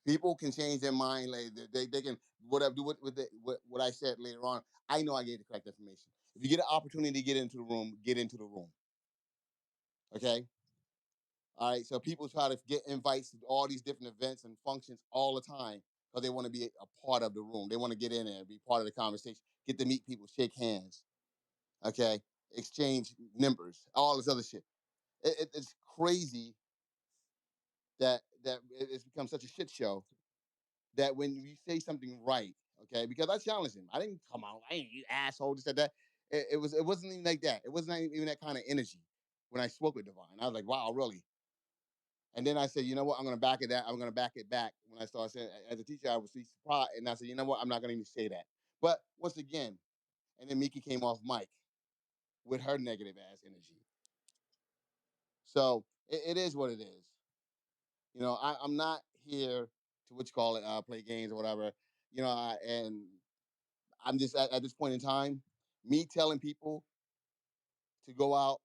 People can change their mind. Like they can whatever do what I said later on. I know I gave the correct information. If you get an opportunity to get into the room, get into the room. Okay. All right. So people try to get invites to all these different events and functions all the time because they want to be a part of the room. They want to get in there, be part of the conversation, get to meet people, shake hands. Okay. Exchange numbers, all this other shit. It's crazy that it's become such a shit show that when you say something right, okay, because I challenged him. I didn't come out, I ain't you asshole, just said that. It wasn't even like that. It wasn't even that kind of energy when I spoke with Divine. I was like, wow, really? And then I said, you know what? I'm going to back it. That I'm going to back it back. When I started saying, as a teacher, I was surprised, and I said, you know what? I'm not going to even say that. But once again, and then Miki came off mic with her negative ass energy. So it is what it is. I'm not here to what you call it, play games or whatever. And I'm just at this point in time, me telling people to go out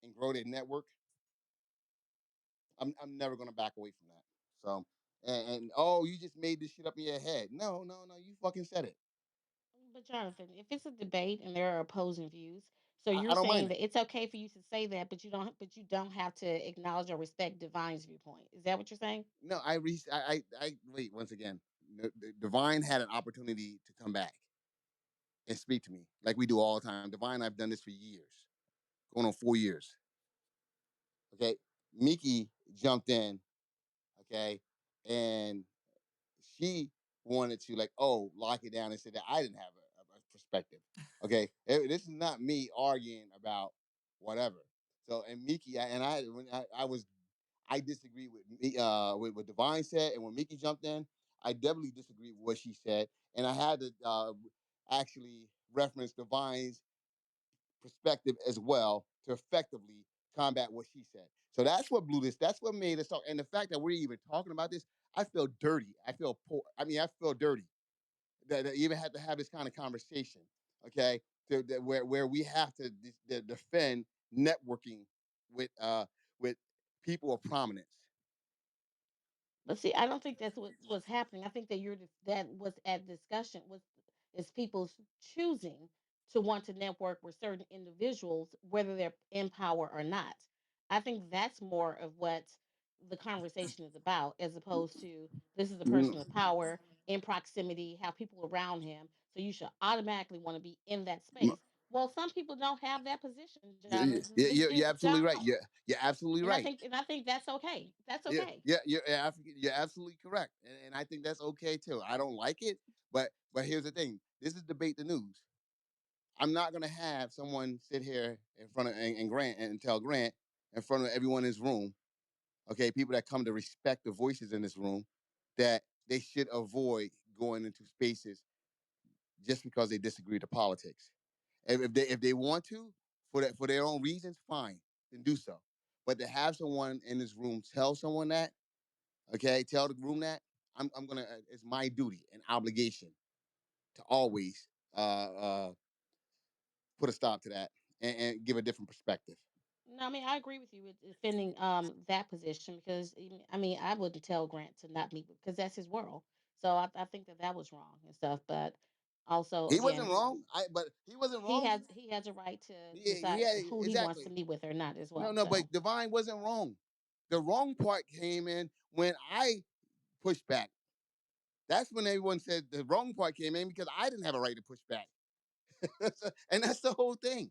and grow their network. I'm never going to back away from that. So and oh, you just made this shit up in your head. No, no, no. You fucking said it. But Jonathan, if it's a debate and there are opposing views, so I you're don't saying mind it. that it's okay for you to say that, but you don't have to acknowledge or respect Divine's viewpoint. Is that what you're saying? No, I wait once again. Divine had an opportunity to come back and speak to me like we do all the time. Divine, I've done this for years, going on 4 years. Okay, Miki jumped in. Okay, and she wanted to like lock it down and say that I didn't have a perspective. Okay, this is not me arguing about whatever. So and Miki and I was I disagree with with what Divine said, and when Mickey jumped in, I definitely disagree with what she said, and I had to actually reference Divine's perspective as well to effectively combat what she said. So that's what blew this. That's what made us talk. And the fact that we're even talking about this, I feel dirty. I feel poor. I mean, I feel dirty that even had to have this kind of conversation. Okay, where we have to defend networking with with people of prominence. But see, I don't think that's what was happening. I think that that was at discussion was is people choosing to want to network with certain individuals, whether they're in power or not. I think that's more of what the conversation is about, as opposed to this is a Mm, person of power in proximity, have people around him, so you should automatically want to be in that space. Well, some people don't have that position, Jonathan. They You're absolutely don't. right. You're absolutely And I right. think and I think that's okay. That's Yeah, okay. yeah, you're absolutely correct, and I think that's okay too. I don't like it, but here's the thing: this is debate the news. I'm not gonna have someone sit here in front of and Grant and tell Grant in front of everyone in this room, okay, people that come to respect the voices in this room, that they should avoid going into spaces just because they disagree with the politics. If they want to for their own reasons, fine, then do so. But to have someone in this room tell someone that, okay, tell the room that, I'm gonna. It's my duty and obligation to always put a stop to that and give a different perspective. No, I mean I agree with you with defending that position because I mean I wouldn't tell Grant to not meet because that's his world. So I think that that was wrong and stuff. But also He wasn't again, wrong. But he wasn't wrong. he has a right to He decide had who he wants to exactly. meet with or not as No, well. no, So but Divine wasn't wrong. The wrong part came in when I pushed back. That's when everyone said the wrong part came in because I didn't have a right to push back. And that's the whole thing.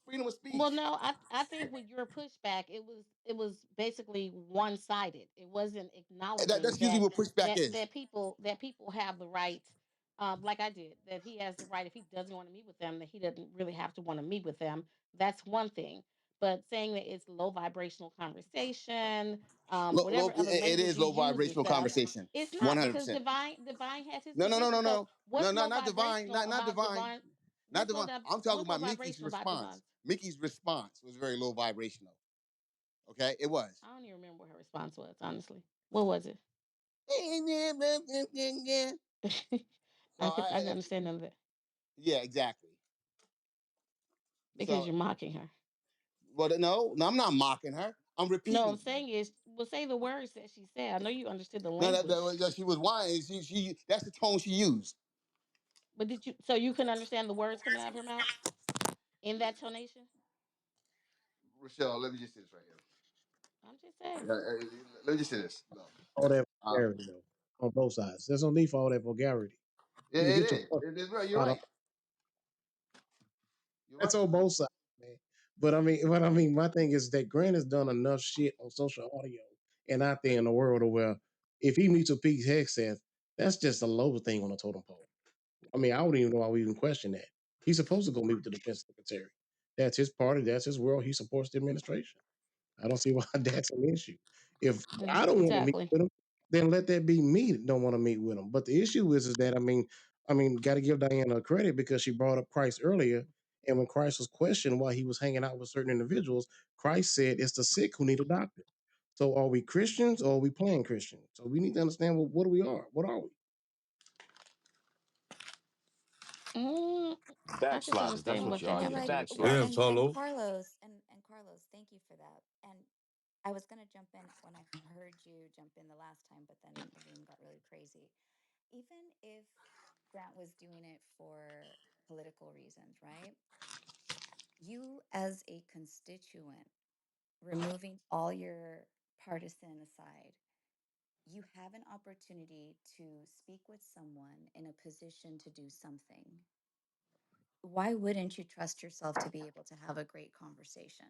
Freedom of well, speech. no, I think with your pushback, it was basically one sided. It wasn't acknowledging That's usually what pushback is. that people have the right, like I did, that he has the right if he doesn't want to meet with them, that he doesn't really have to want to meet with them. That's one thing. But saying that it's low vibrational conversation, whatever other It language is you low use and vibrational stuff, conversation. it's not because 100%. Divine has his No, no, no, no, position. So no. No, what's no, low not divine. vibrational Not about divine. Divine? Not divine. I'm talking What's low about Mickey's vibrational about Divine? response. Mickey's response was very low vibrational. Okay? It was. I don't even remember what her response was, honestly. What was it? So I didn't understand none of it yeah, exactly. because So you're mocking her. well, no, I'm not mocking her. I'm No, I'm repeating her. saying is, well, say the words that she said. I know you understood the No, language, she was whining. That's the tone she used. but did you? So you couldn't understand the words coming out of her mouth in that tonation? Rochelle, let me just say this right here. I'm just saying. Let me just say this. Look, All that uh, vulgarity though, on both sides. There's no need for all that vulgarity. it, You it hit your is. point. It is right. You're Spot on. right. You're That's right. on both sides, man. My thing is that Grant has done enough shit on social audio and out there in the world to where if he meets with Pete Hegseth, that's just a low thing on the totem pole. I mean, I wouldn't even know why we even question that. He's supposed to go meet with the defense secretary. That's his party. That's his world. He supports the administration. I don't see why that's an issue. If I don't want to meet Exactly. with him, then let that be me that don't want to meet with him. But the issue is that got to give Diana credit because she brought up Christ earlier, and when Christ was questioned why he was hanging out with certain individuals, Christ said it's the sick who need a doctor. So are we Christians or are we playing Christian? So we need to understand what we are. What are we? Mm, I just understand what you're And like advocating for. Damn, Charlo. Carlos and Carlos, thank you for that. And I was gonna jump in when I heard you jump in the last time, but then the room got really crazy. Even if Grant was doing it for political reasons, right? You as a constituent, removing all your partisan aside, you have an opportunity to speak with someone in a position to do something. Why wouldn't you trust yourself to be able to have a great conversation?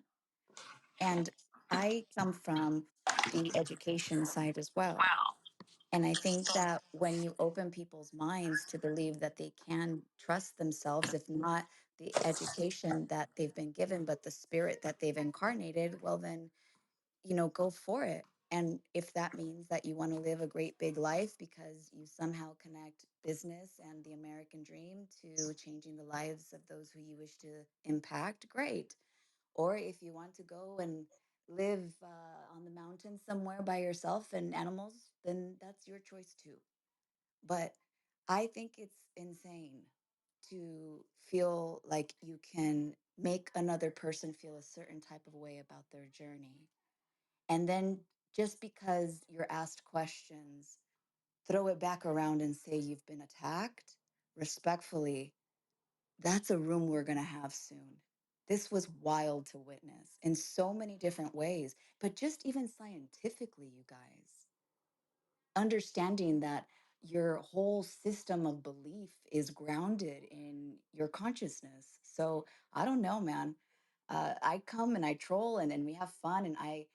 And I come from the education side as well. And I think that when you open people's minds to believe that they can trust themselves, if not the education that they've been given, but the spirit that they've incarnated, well, then, go for it. And if that means that you want to live a great big life because you somehow connect business and the American dream to changing the lives of those who you wish to impact, great. Or if you want to go and live on the mountain somewhere by yourself and animals, then that's your choice too. But I think it's insane to feel like you can make another person feel a certain type of way about their journey. And then just because you're asked questions, throw it back around and say you've been attacked respectfully. That's a room we're going to have soon. This was wild to witness in so many different ways, but just even scientifically, you guys, understanding that your whole system of belief is grounded in your consciousness. So I don't know, man. I come and I troll and we have fun. And I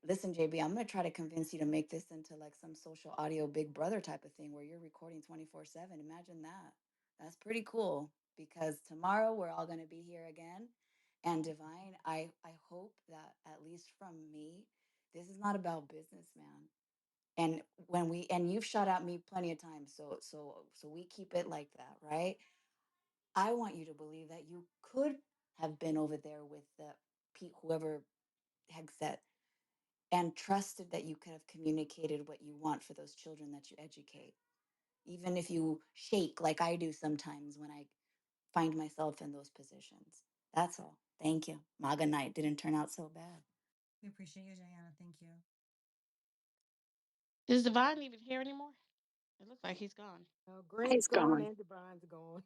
listen, JB, I'm going to try to convince you to make this into like some social audio big brother type of thing where you're recording 24/7. Imagine that. That's pretty cool because tomorrow we're all going to be here again. And Divine, I hope that at least from me, this is not about business, man. And when we and you've shot at me plenty of times, so we keep it like that, right? I want you to believe that you could have been over there with the Pete, whoever headset and trusted that you could have communicated what you want for those children that you educate, even if you shake like I do sometimes when I find myself in those positions. That's all. Thank you. Maga night didn't turn out so bad. We appreciate you, Diana. Thank you. Is Divine even here anymore? It looks like he's gone. Grant's gone and Divine's gone.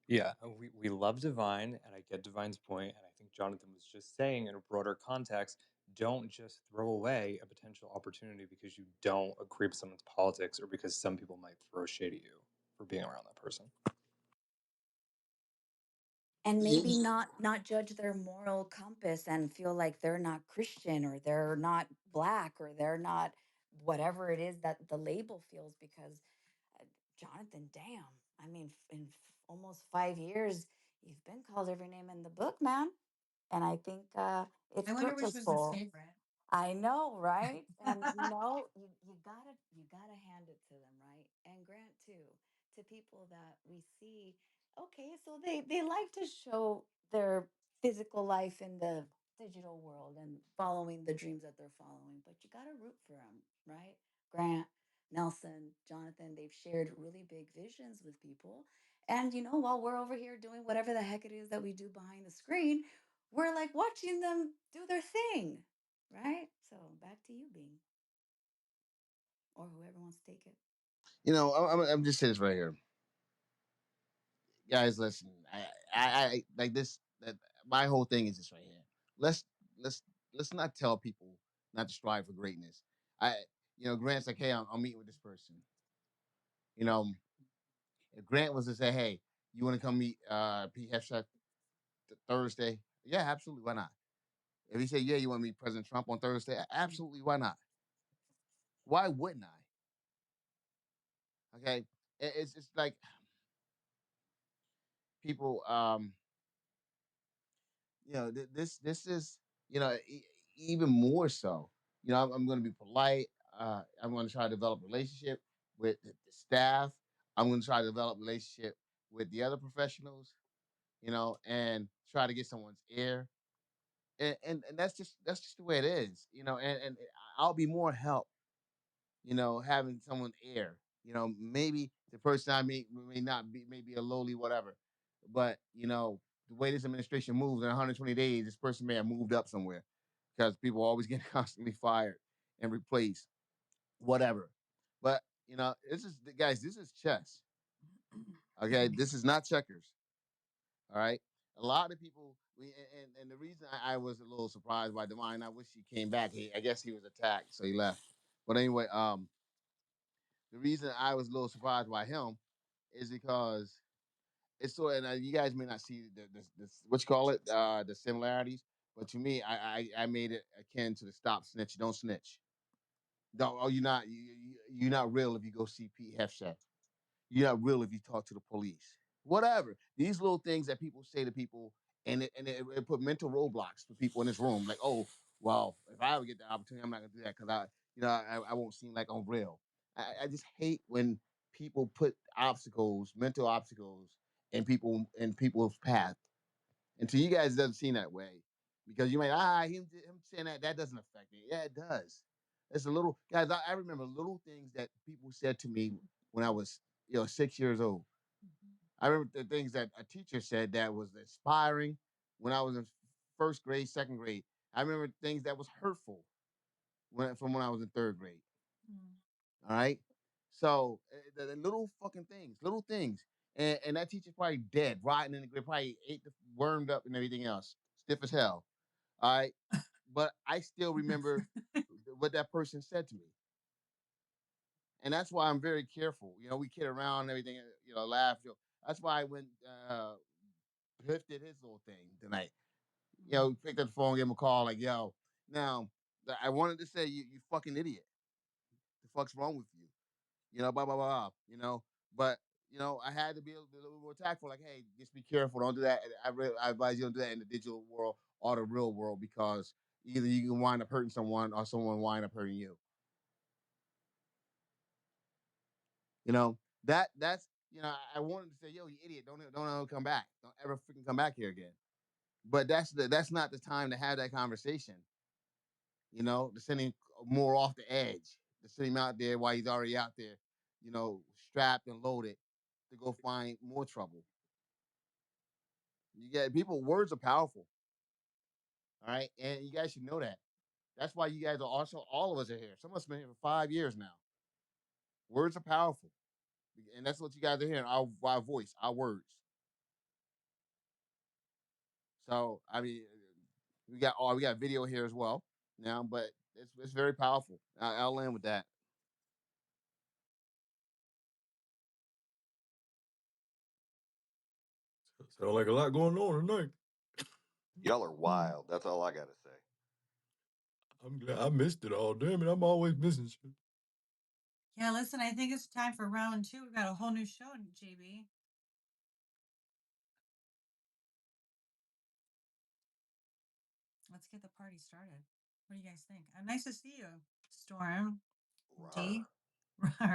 Yeah, we love Divine, and I get Divine's point, and I think Jonathan was just saying in a broader context, don't just throw away a potential opportunity because you don't agree with someone's politics or because some people might throw shade at you for being around that person. And maybe not judge their moral compass and feel like they're not Christian or they're not black or they're not whatever it is that the label feels, because Jonathan, damn, I mean, almost 5 years, you've been called every name in the book, man. And I think it's I wonder which was his purposeful. favorite. I know, right? And you gotta hand it to them, right? And Grant too, to people that we see. Okay, so they like to show their physical life in the digital world and following the dreams that they're following, but you gotta root for them, right? Grant, Nelson, Jonathan, they've shared really big visions with people. And while we're over here doing whatever the heck it is that we do behind the screen, we're like watching them do their thing, right? So back to you, Bing, or whoever wants to take it. I'm just saying this right here, guys. Listen, I like this. That my whole thing is this right here. Let's let's let's not tell people not to strive for greatness. Grant's like, hey, I'm meeting with this person. You know, if Grant was to say, hey, you want to come meet Pete Hefshat Thursday? Yeah, absolutely. Why not? If he said, yeah, you want to meet President Trump on Thursday? Absolutely. Why not? Why wouldn't I? Okay. It's just like people, this is, even more so. I'm going to be polite. I'm going to try to develop a relationship with the staff. I'm going to try to develop a relationship with the other professionals, and try to get someone's ear. And that's just the way it is, and I'll be more help, having someone air. Maybe the person I meet may not be, maybe a lowly whatever, but the way this administration moves in 120 days, this person may have moved up somewhere because people always get constantly fired and replaced, whatever. But this is chess. Okay, this is not checkers. All right. A lot of people, and the reason I was a little surprised by Divine, I wish he came back. I guess he was attacked, so he left. But anyway, the reason I was a little surprised by him is because it's sort of, and you guys may not see the what you call it, the similarities, but to me, I made it akin to the stop snitch, don't snitch. Don't, oh, you're not real if you go see Pete Hefshat. You're not real if you talk to the police. Whatever. These little things that people say to people, and it put mental roadblocks for people in this room. Like, oh, well, if I ever get the opportunity, I'm not gonna do that because I won't seem like I'm real. I just hate when people put obstacles, mental obstacles, in people's path. And to you guys, it doesn't seem that way because you might him saying that doesn't affect me. Yeah, it does. It's a little guys. I remember little things that people said to me when I was 6 years old. I remember the things that a teacher said that was inspiring when I was in first grade, second grade. I remember things that was hurtful when I was in third grade. Mm. All right. So the little fucking things, little things. And that teacher's probably dead, rotting in the grave, probably ate the wormed up and everything else, stiff as hell. All right. But I still remember what that person said to me. And that's why I'm very careful. We kid around and everything, laugh. That's why I went Cliff did his little thing tonight. Picked up the phone, gave him a call, like, yo, now I wanted to say you fucking idiot. The fuck's wrong with you? Blah blah blah. But I had to be a little more tactful. Like, hey, just be careful. Don't do that. I advise you don't do that in the digital world or the real world because either you can wind up hurting someone or someone wind up hurting you. That's I wanted to say, yo, you idiot, don't ever come back. Don't ever freaking come back here again. But that's not the time to have that conversation. To send him more off the edge, to send him out there while he's already out there, strapped and loaded to go find more trouble. You get people, words are powerful. All right. And you guys should know that. That's why you guys are also, all of us are here. Some of us have been here for 5 years now. Words are powerful. And that's what you guys are hearing, our voice, our words. So, I mean, we got video here as well now, but it's very powerful. I'll end with that. Sound like a lot going on tonight. Y'all are wild. That's all I got to say. I'm glad I missed it all. Damn it, I'm always missing shit. Yeah, listen, I think it's time for round two. We've got a whole new show, JB. Let's get the party started. What do you guys think? Nice to see you, Storm. D.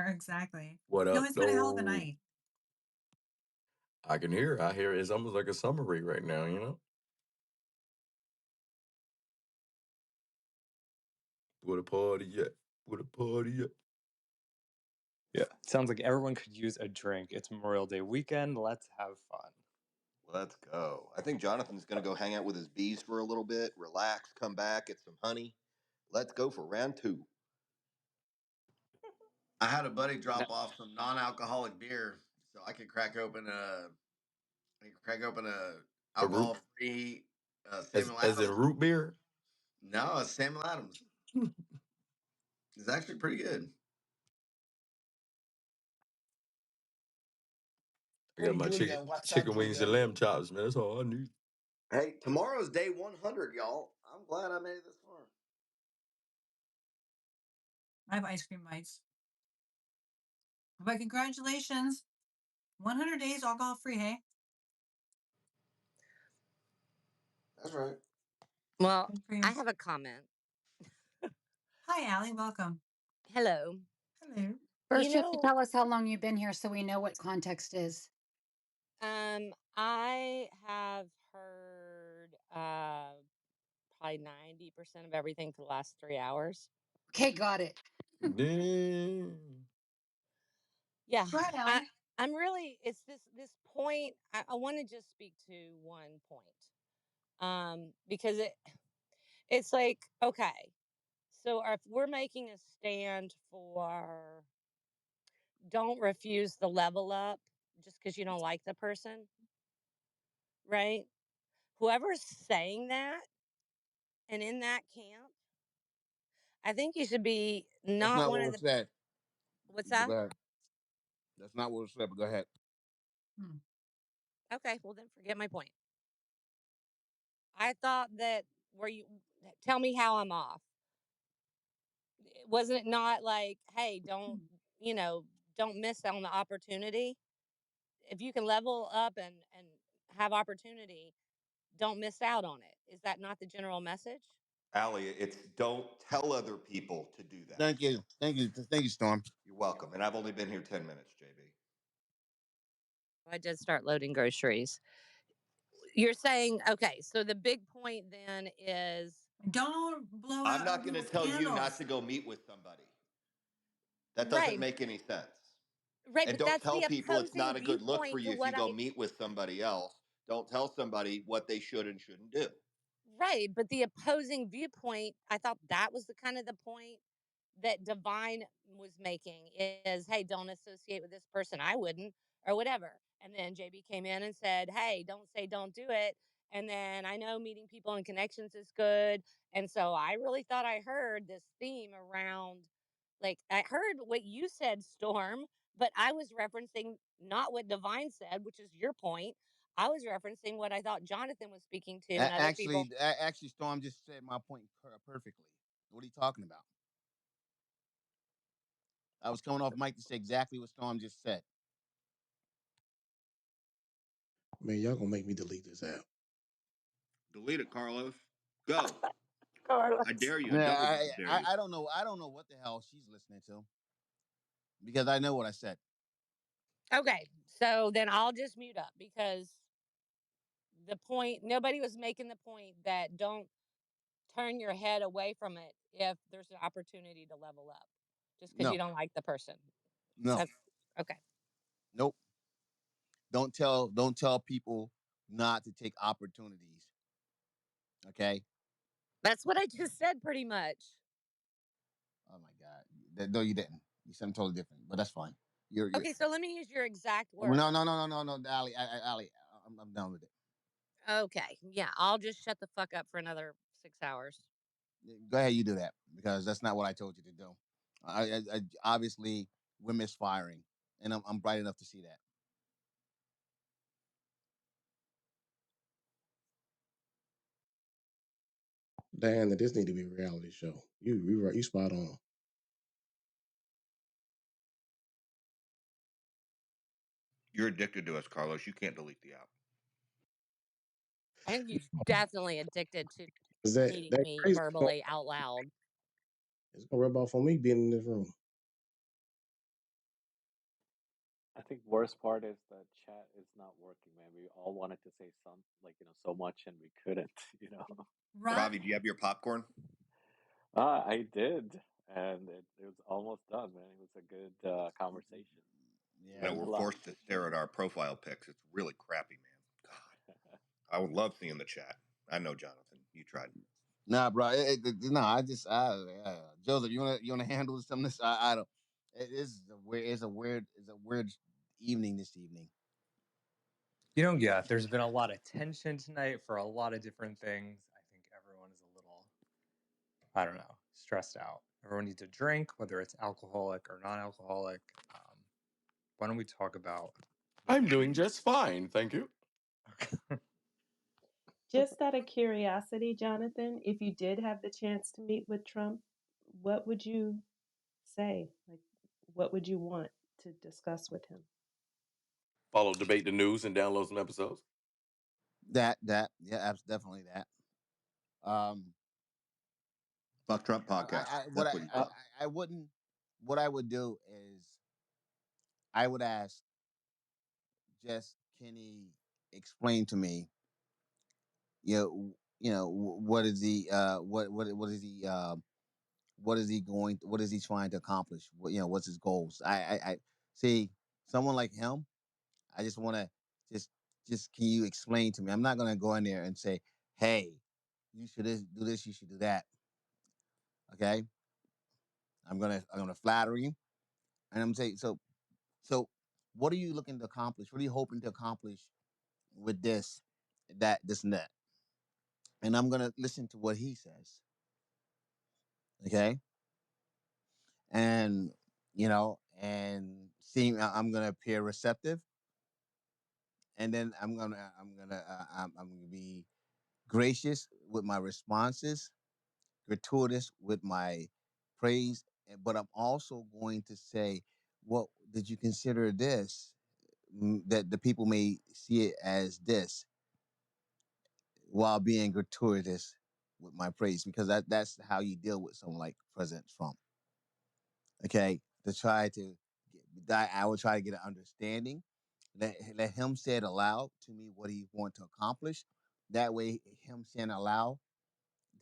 Exactly. What No, up, it's been a hell of a though? night. I can hear. I hear it's almost like a summary right now, you know? What a party at? What a party at? Yeah, sounds like everyone could use a drink. It's Memorial Day weekend. Let's have fun. Let's go. I think Jonathan's going to go hang out with his bees for a little bit, relax, come back, get some honey. Let's go for round two. I had a buddy No, drop off some non-alcoholic beer, so I could crack open a A root alcohol-free as Samuel as in Adams. root beer? No, it's Samuel Adams. I It's actually pretty good. got Pretty my good. Then what's that chicken do wings and then? lamb chops, man. That's all I need. Hey, tomorrow's day 100, y'all. I'm glad I made it this far. I have ice cream bites. But congratulations. 100 days alcohol free, hey? That's right. Well, Good for I you. have a comment. Hi, Allie. Welcome. Hello. Hello. You First, you have to know, tell us how long you've been here so we know what context is. I have heard probably 90% of everything for the last 3 hours. Okay, got it. Damn. Yeah, Go ahead, I Allie. I'm really it's this point. I want to just speak to one point. Because it's like, okay, so if we're making a stand for don't refuse the level up just because you don't like the person, right? Whoever's saying that and in that camp, I think you should be That's not not one what of was the. said. What's But that? go ahead. That's not what was said, but go ahead. Hmm. Okay, well then forget my point. I thought that where you tell me how I'm off. Wasn't it not like, hey, you know, don't miss on the opportunity. If you can level up and have opportunity, don't miss out on it. Is that not the general message? Allie, it's don't tell other people to do that. Thank you. Thank you, Storm. You're welcome. And I've only been here 10 minutes, JB. I did start loading groceries. You're saying, okay, so the big point then is Don't blow I'm out other not going to people's tell you not candles. to go meet with somebody. That doesn't right, make any sense. right, And but don't that's tell the people it's not opposing a good look for viewpoint you to if you what go I meet with somebody else. Don't tell somebody what they should and shouldn't do. right, but the opposing viewpoint, I thought that was the kind of the point that Divine was making is, hey, don't associate with this person. I wouldn't, or whatever. And then JB came in and said, hey, don't say don't do it. And then I know meeting people and connections is good. And so I really thought I heard this theme around, like, I heard what you said, Storm, but I was referencing not what Divine said, which is your point. I was referencing what I thought Jonathan was speaking to and other people. Actually, Storm just said my point perfectly. What are you talking about? I was coming off mic to say exactly what Storm just said. Man, y'all gonna make me delete this app. Delete it, Carlos. Go. I Carlos. dare you. I Yeah, double dare you. I don't know. I don't know what the hell she's listening to because I know what I said. Okay, so then I'll just mute up because the point, nobody was making the point that don't turn your head away from it if there's an opportunity to level up just because you No, don't like the person. no, That's okay. nope. Don't tell people not to take opportunities. Okay. That's what I just said pretty much. Oh my God. No, you didn't. You said something totally different, but that's fine. You're. Okay, so let me use your exact Well, no, words. no, no, no, no, no, Ali, Ali, I'm done with it. Okay, yeah, I'll just shut the fuck up for another 6 hours. Go ahead, you do that because that's not what I told you to do. Obviously we're misfiring, and I'm bright enough to see that. Dan, that this need to be a reality show. You right, you spot on. You're addicted to us, Carlos. You can't delete the app. I think he's definitely addicted to Is that meeting that me crazy part? verbally out loud. It's gonna rub off on me being in this room. I think worst part is the chat is not working, man. We all wanted to say some, like, so much and we couldn't, you know. Run. Ravi, do you have your popcorn? I did, and it was almost done, man. It was a good conversation. I know Yeah. Learned a we're lot. forced to stare at our profile pics. It's really crappy, man. God, I would love seeing the chat. I know, Jonathan. You tried. Nah, bro. No, Joseph, you wanna handle some of this? I don't. It is a weird. It's a weird evening this evening. Yeah, there's been a lot of tension tonight for a lot of different things. I think everyone is a little, I don't know, stressed out. Everyone needs a drink, whether it's alcoholic or non-alcoholic. Why don't we talk about what I'm doing just fine, thank you. Just out of curiosity, Jonathan, if you did have the chance to meet with Trump, what would you say? Like, what would you want to discuss with him? Follow Debate the News and download some episodes. Yeah, definitely that. Um, Fuck Trump podcast. I what That's what you Uh, do. I wouldn't. What I would do is I would ask, just can he explain to me, what is he, what is he, what is he trying to accomplish? What's his goals? I see someone like him. I just want to just can you explain to me? I'm not gonna go in there and say, hey, you should do this, you should do that. Okay, I'm gonna flatter you, and I'm saying so. What are you looking to accomplish? What are you hoping to accomplish with this and that? And I'm gonna listen to what he says. Okay, and and seeing I'm gonna appear receptive, and then I'm gonna be gracious with my responses, gratuitous with my praise, but I'm also going to say, "What did you consider this?" That the people may see it as this, while being gratuitous with my praise, because that's how you deal with someone like President Trump. Okay, to try to I would try to get an understanding. Let him say it aloud to me what he want to accomplish. That way, him saying it aloud,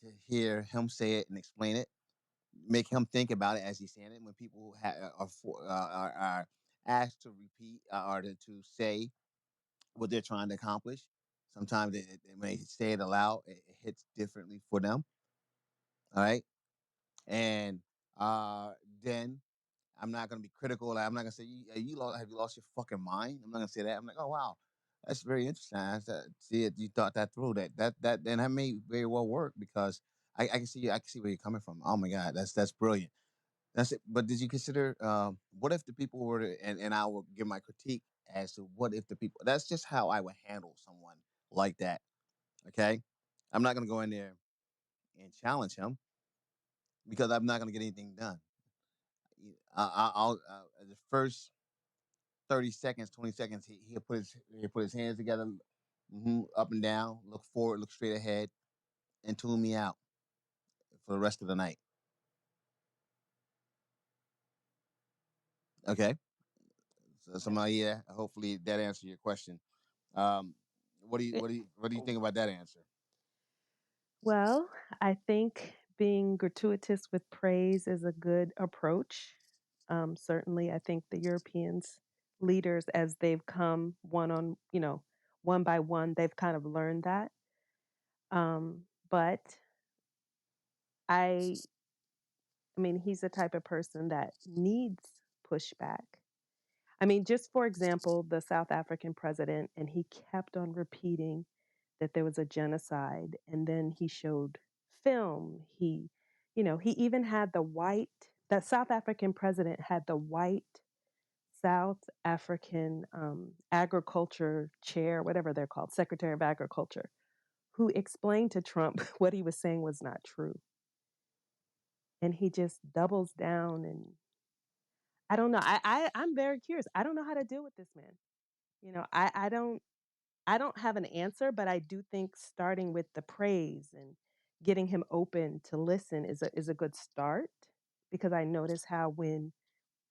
to hear him say it and explain it, make him think about it as he's saying it. When people are asked to repeat, or to say what they're trying to accomplish, sometimes they may say it aloud. It hits differently for them. All right, and then I'm not gonna be critical. Like, I'm not gonna say have you lost your fucking mind. I'm not gonna say that. I'm like, oh wow, that's very interesting. See it. You thought that through. Then that may very well work, because I can see where you're coming from. Oh my god, that's brilliant. That's it. But did you consider, what if the people were to, and I will give my critique as to what if the people. That's just how I would handle someone like that. Okay, I'm not gonna go in there and challenge him, because I'm not gonna get anything done. I'll the first 30 seconds, 20 seconds, he'll put his hands together, up and down, look forward, look straight ahead, and tune me out for the rest of the night. Okay. So, somebody, yeah. Hopefully that answered your question. Um, what do you think about that answer? Well, I think being gratuitous with praise is a good approach. Certainly, I think the Europeans leaders, as they've come one by one, they've kind of learned that. But I, I mean, he's the type of person that needs pushback. I mean, just for example, the South African president, and he kept on repeating that there was a genocide, and then he showed film. He even had the South African president had the white South African agriculture chair, whatever they're called, Secretary of Agriculture, who explained to Trump what he was saying was not true. And he just doubles down, and I don't know. I'm very curious. I don't know how to deal with this man. I don't have an answer, but I do think starting with the praise and getting him open to listen is a good start, because I notice how when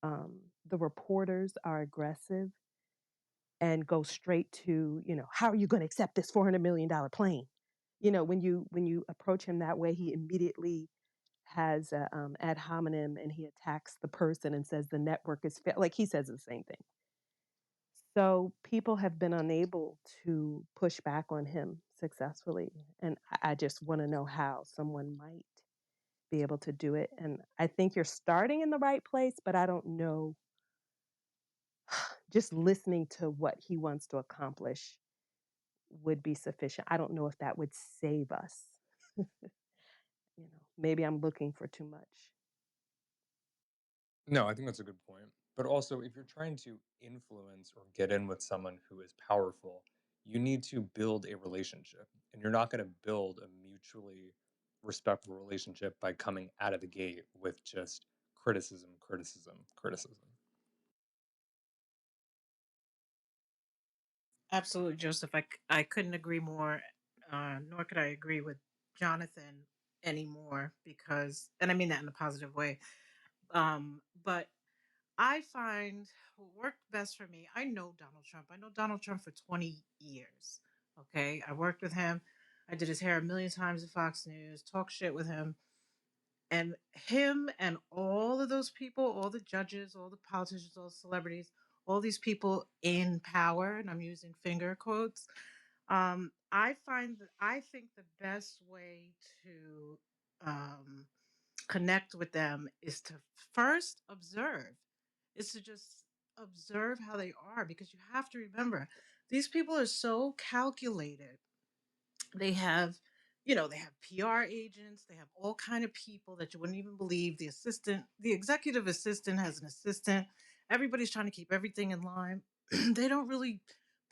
the reporters are aggressive and go straight to, how are you going to accept this $400 million plane? When you approach him that way, he immediately has a ad hominem, and he attacks the person and says the network is like he says the same thing. So people have been unable to push back on him successfully. And I just want to know how someone might be able to do it. And I think you're starting in the right place, but I don't know. Just listening to what he wants to accomplish would be sufficient. I don't know if that would save us. Maybe I'm looking for too much. No, I think that's a good point. But also, if you're trying to influence or get in with someone who is powerful, you need to build a relationship. And you're not going to build a mutually respectful relationship by coming out of the gate with just criticism, criticism, criticism. Absolutely, Joseph. I couldn't agree more, nor could I agree with Jonathan anymore because, and I mean that in a positive way. But I find what worked best for me. I know Donald Trump. I know Donald Trump for 20 years. Okay. I worked with him. I did his hair a million times at Fox News, talk shit with him. And him and all of those people, all the judges, all the politicians, all the celebrities, all these people in power, and I'm using finger quotes. I think the best way to um, connect with them is to first observe, is to just observe how they are, because you have to remember these people are so calculated. They have, they have PR agents, they have all kind of people that you wouldn't even believe. The executive assistant has an assistant. Everybody's trying to keep everything in line. They don't really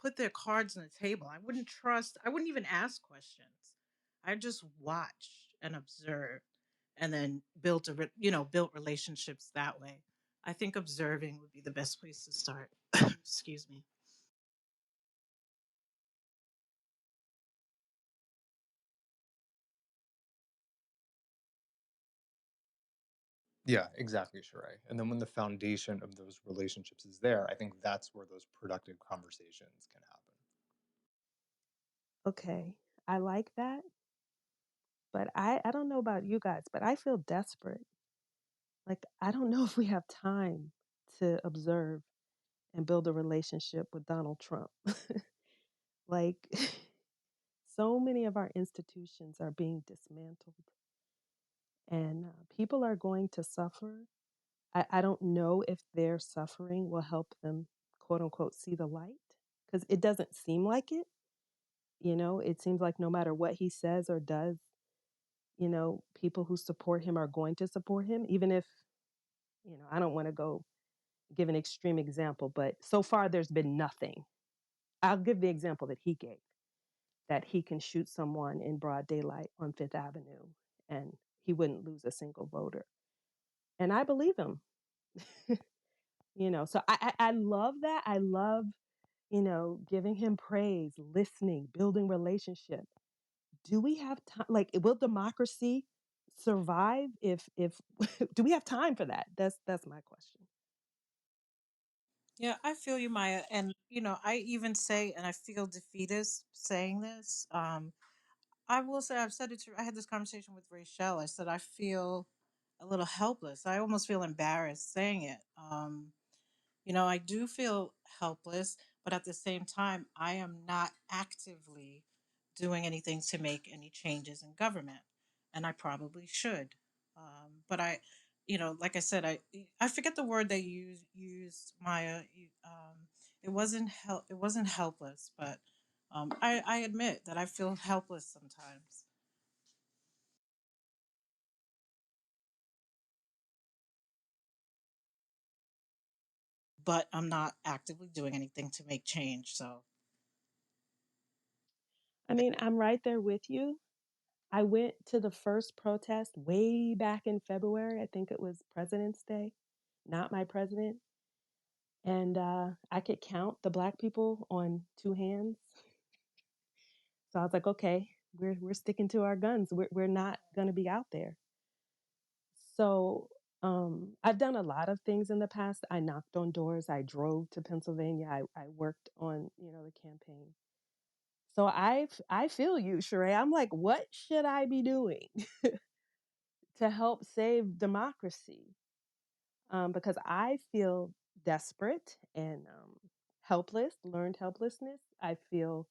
put their cards on the table. I wouldn't even ask questions. I just watch and observe, and then built relationships that way. I think observing would be the best place to start. Excuse me. Yeah, exactly, Sheree. And then when the foundation of those relationships is there, I think that's where those productive conversations can happen. Okay. I like that, but I don't know about you guys, but I feel desperate. Like, I don't know if we have time to observe and build a relationship with Donald Trump. Like, so many of our institutions are being dismantled, and people are going to suffer. I don't know if their suffering will help them, quote unquote, see the light, because it doesn't seem like it. It seems like no matter what he says or does, people who support him are going to support him, even if, I don't want to go give an extreme example, but so far there's been nothing. I'll give the example that he gave, that he can shoot someone in broad daylight on Fifth Avenue and he wouldn't lose a single voter. And I believe him. So I love that. I love, giving him praise, listening, building relationship. Do we have time? Like, will democracy survive if do we have time for that? That's my question. Yeah, I feel you, Maya. And, I even say, and I feel defeatist saying this. I will say, I've said it to, I had this conversation with Rachel. I said, I feel a little helpless. I almost feel embarrassed saying it. I do feel helpless, but at the same time, I am not actively doing anything to make any changes in government, and I probably should. But like I said, I forget the word they used Maya. It wasn't it wasn't helpless, but I admit that I feel helpless sometimes. But I'm not actively doing anything to make change. So I mean, I'm right there with you. I went to the first protest way back in February. I think it was President's Day, not my president. And I could count the black people on two hands. So I was like, okay, we're sticking to our guns. We're not going to be out there. So I've done a lot of things in the past. I knocked on doors. I drove to Pennsylvania. I worked on the campaign. So I feel you, Sheree. I'm like, what should I be doing to help save democracy? Because I feel desperate and helpless, learned helplessness. I feel,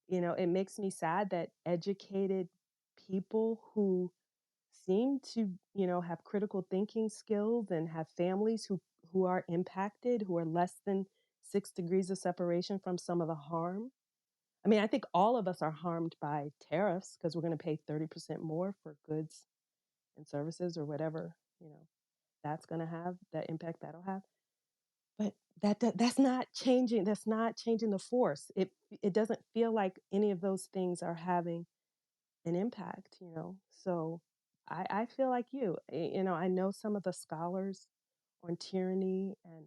it makes me sad that educated people who seem to, have critical thinking skills and have families who are impacted, who are less than 6 degrees of separation from some of the harm. I mean, I think all of us are harmed by tariffs because we're going to pay 30% more for goods and services or whatever, that's going to have that impact that'll have. But that's not changing. That's not changing the force. It doesn't feel like any of those things are having an impact. So I feel like you. I know some of the scholars on tyranny and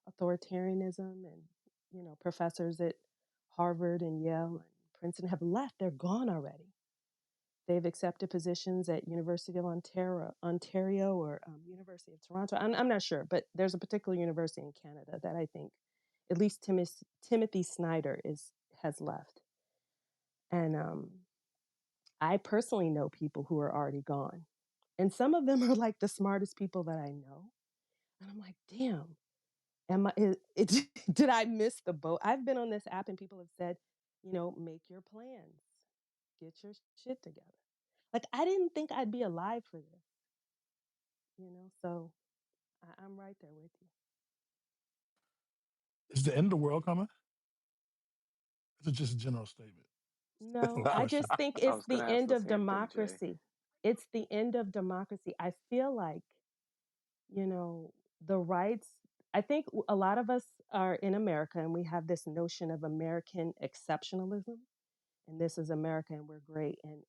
authoritarianism, and professors at Harvard and Yale and Princeton have left. They're gone already. They've accepted positions at University of Ontario or University of Toronto. I'm not sure, but there's a particular university in Canada that I think at least Timothy Snyder has left. And I personally know people who are already gone. And some of them are like the smartest people that I know. And I'm like, damn, did I miss the boat? I've been on this app and people have said, make your plans, get your shit together. Like, I didn't think I'd be alive for this. So I'm right there with you. Is the end of the world coming? It's just a general statement. No, I Question. just think I it's was going the to ask end the of same thing, Jay. democracy. It's the end of democracy. I feel like, you know, the rights, I think a lot of us are in America and we have this notion of American exceptionalism. And this is America and we're great and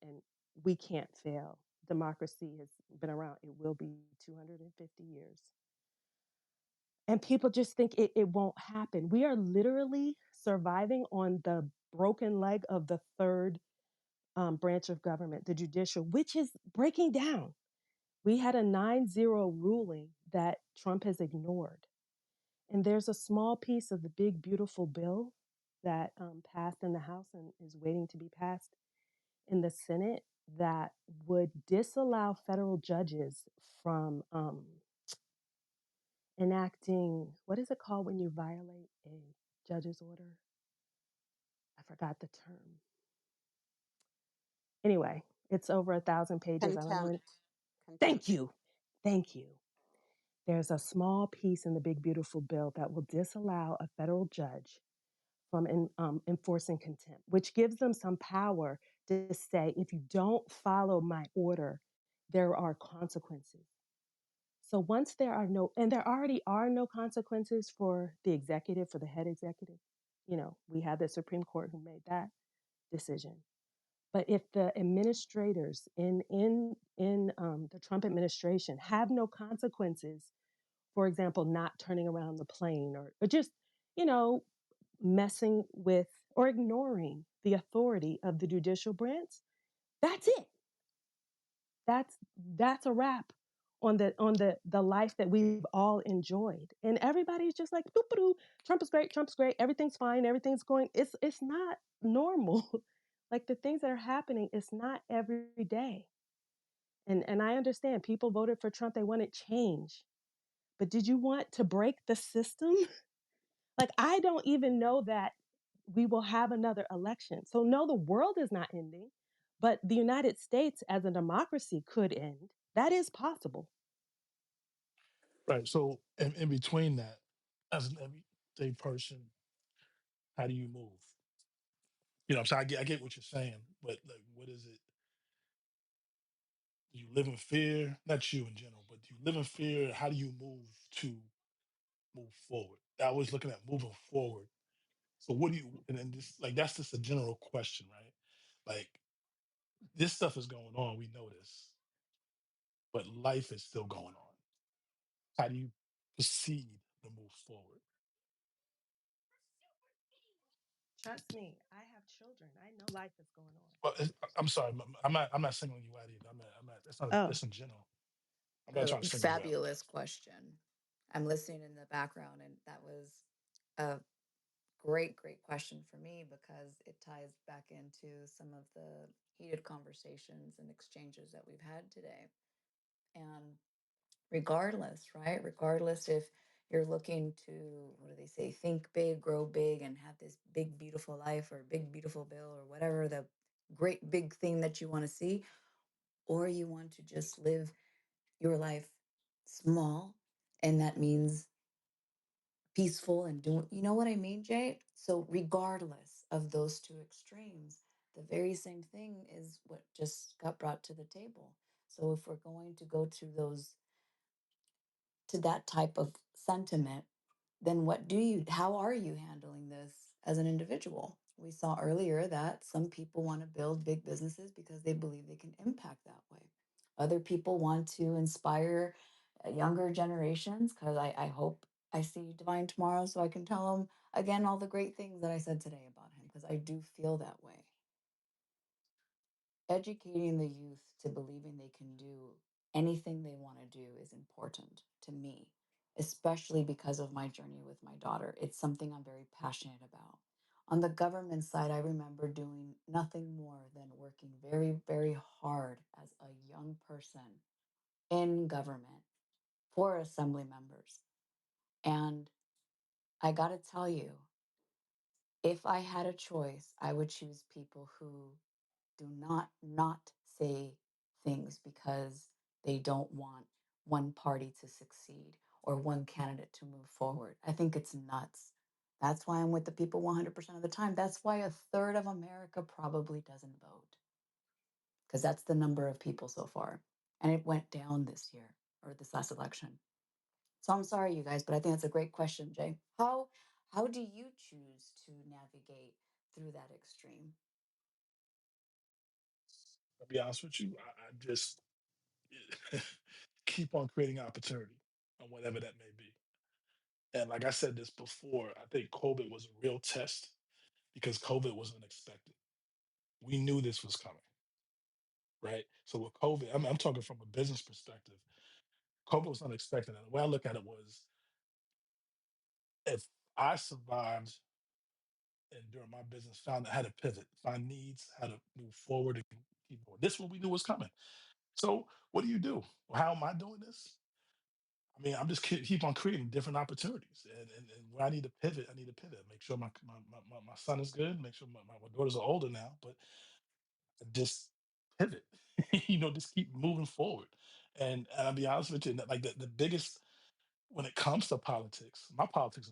we can't fail. Democracy has been around. It will be 250 years. And people just think it won't happen. We are literally surviving on the broken leg of the third branch of government, the judicial, which is breaking down. We had a 9-0 ruling that Trump has ignored. And there's a small piece of the big, beautiful bill that passed in the House and is waiting to be passed in the Senate that would disallow federal judges from enacting, what is it called when you violate a judge's order? I forgot the term. Anyway, it's over 1,000 pages. I don't know. Contempt. Thank Contempt. you. Thank you. There's a small piece in the big, beautiful bill that will disallow a federal judge from enforcing contempt, which gives them some power to say, if you don't follow my order, there are consequences. So once there are no, and there already are no consequences for the executive, for the head executive, we had the Supreme Court who made that decision. But if the administrators in the Trump administration have no consequences, for example, not turning around the plane or just, you know, messing with or ignoring the authority of the judicial branch, that's it. That's a wrap on the life that we've all enjoyed. And everybody's just like, boop, boop, Trump is great, Trump's great, everything's fine, everything's going. It's not normal. Like the things that are happening, it's not every day. And I understand people voted for Trump, they wanted change. But did you want to break the system? Like I don't even know that we will have another election. So no, the world is not ending, but the United States as a democracy could end. That is possible. Right. So in between that, as an everyday person, how do you move? You know, so I get what you're saying, but like, what is it? Do you live in fear? Not you in general, but do you live in fear? How do you move to move forward? I was looking at moving forward. So what do you? And then this, like, that's just a general question, right? Like, this stuff is going on. We know this, but life is still going on. How do you proceed to move forward? Trust me, I have children. I know life is going on. Well, I'm sorry. I'm not singling you out either. I'm not. That's not. Oh, That's in general. I'm not A trying to single you out. fabulous question. I'm listening in the background, and that was a great, great question for me because it ties back into some of the heated conversations and exchanges that we've had today. And regardless, right? Regardless if you're looking to, what do they say, think big, grow big, and have this big, beautiful life or big, beautiful bill or whatever the great big thing that you want to see, or you want to just live your life small. And that means peaceful and doing, you know what I mean, Jay? So, regardless of those two extremes, the very same thing is what just got brought to the table. So, if we're going to go to those, to that type of sentiment, then how are you handling this as an individual? We saw earlier that some people want to build big businesses because they believe they can impact that way. Other people want to inspire younger generations because I hope I see Divine tomorrow so I can tell him again all the great things that I said today about him because I do feel that way. Educating the youth to believing they can do anything they want to do is important to me, especially because of my journey with my daughter. It's something I'm very passionate about. On the government side, I remember doing nothing more than working very, very hard as a young person in government for assembly members. And I got to tell you, if I had a choice, I would choose people who do not say things because they don't want one party to succeed or one candidate to move forward. I think it's nuts. That's why I'm with the people 100% of the time. That's why a third of America probably doesn't vote because that's the number of people so far. And it went down this year or this last election. So I'm sorry, you guys, but I think that's a great question, Jay. How do you choose to navigate through that extreme? I'll be honest with you. I just keep on creating opportunity on whatever that may be. And like I said this before, I think COVID was a real test because COVID was unexpected. We knew this was coming, right? So with COVID, I'm talking from a business perspective. COVID was unexpected, and the way I look at it was, if I survived and during my business found how to pivot, find needs, how to move forward and keep going. This is what we knew was coming. So what do you do? Well, how am I doing this? I mean, I'm just keep on creating different opportunities, and where I need to pivot, I need to pivot. Make sure my son is good. Make sure my daughters are older now, but just pivot. Just keep moving forward. And I'll be honest with you, like the biggest when it comes to politics, my politics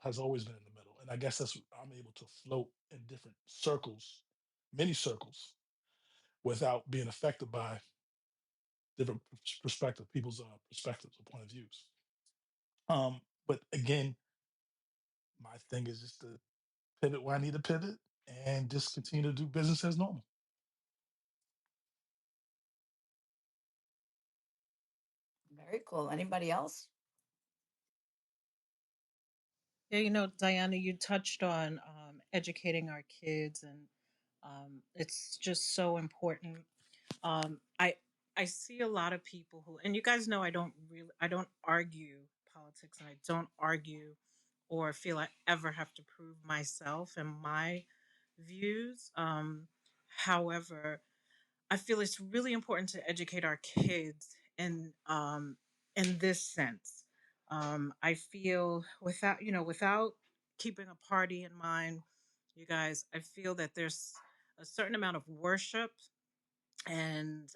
has always been in the middle, and I guess that's I'm able to float in different circles, many circles, without being affected by different perspective, people's perspectives or point of views. But again, my thing is just to pivot where I need to pivot and just continue to do business as normal. Very cool. Anybody else? Yeah, Diana, you touched on educating our kids, and it's just so important. I I see a lot of people who, and you guys know I don't argue politics, and I don't argue or feel I ever have to prove myself and my views. However, I feel it's really important to educate our kids in this sense. I feel without keeping a party in mind, you guys, I feel that there's a certain amount of worship and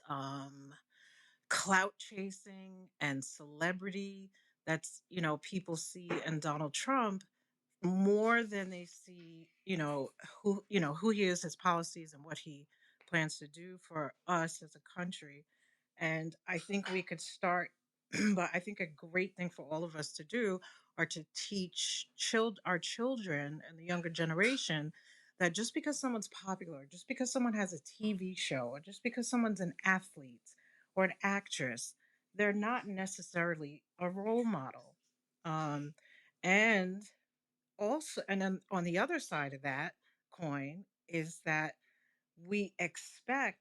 clout chasing and celebrity that's people see in Donald Trump more than they see, who he is, his policies, and what he plans to do for us as a country. And I think we could start, but I think a great thing for all of us to do are to teach our children and the younger generation that just because someone's popular, just because someone has a TV show, or just because someone's an athlete or an actress, they're not necessarily a role model. And also, and then on the other side of that coin is that we expect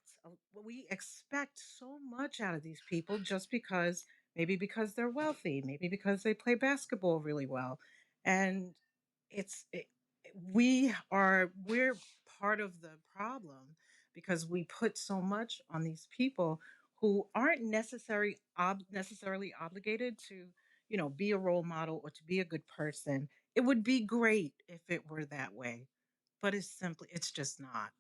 so much out of these people just because, maybe because they're wealthy, maybe because they play basketball really well, and it's it, we're part of the problem because we put so much on these people who aren't necessarily obligated to be a role model or to be a good person. It would be great if it were that way, but it's just not.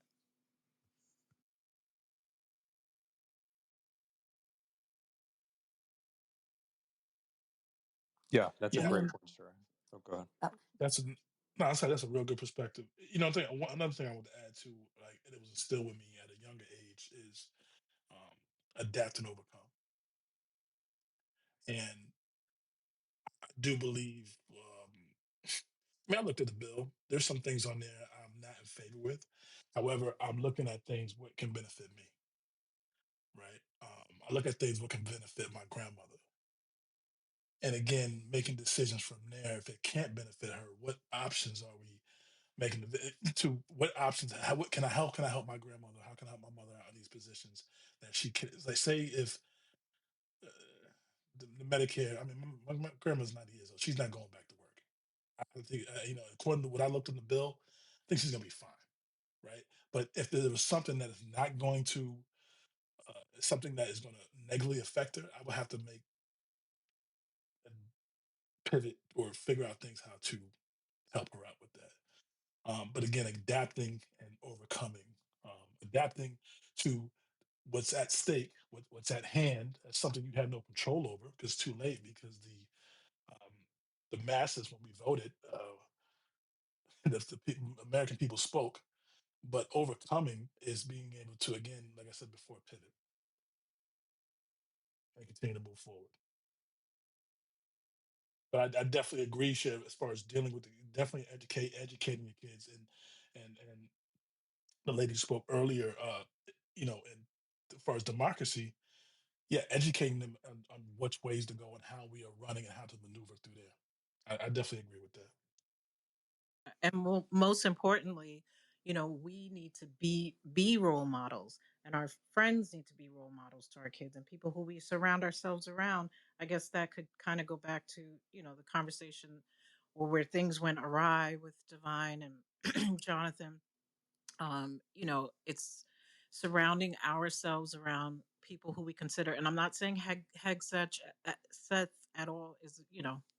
Yeah, that's a Yeah, great point, sure. Oh, go ahead. that's a no, I said that's a real good perspective. Another thing I would add to, like, and it was instilled with me at a younger age, is um, adapt and overcome. And I do believe. I mean, I looked at the bill. There's some things on there I'm not in favor with. However, I'm looking at things what can benefit me, right? I look at things what can benefit my grandmother, and again, making decisions from there. If it can't benefit her, what options are we making? To what options? What can I help? Can I help my grandmother? How can I help my mother out in these positions that she can? Like, say if uh, the Medicare. I mean, my grandma's 90 years old. She's not going back to work. I think according to what I looked in the bill, I think she's gonna be fine, right? But if there was something that is not going to, something that is going to negatively affect her, I would have to make a pivot or figure out things how to help her out with that. But again, adapting and overcoming, adapting to what's at stake, what's at hand, as something you have no control over because it's too late because um, the masses when we voted, the American people spoke. But overcoming is being able to, again, like I said before, pivot and continue to move forward. But I definitely agree, Shiv, as far as dealing with definitely educating your kids, and the lady spoke earlier, and as far as democracy, yeah, educating them on which ways to go and how we are running and how to maneuver through there. I definitely agree with that. And most importantly, we need to be role models, and our friends need to be role models to our kids and people who we surround ourselves around. I guess that could kind of go back to the conversation or where things went awry with Divine and Jonathan. It's surrounding ourselves around people who we consider, and I'm not saying Seth at all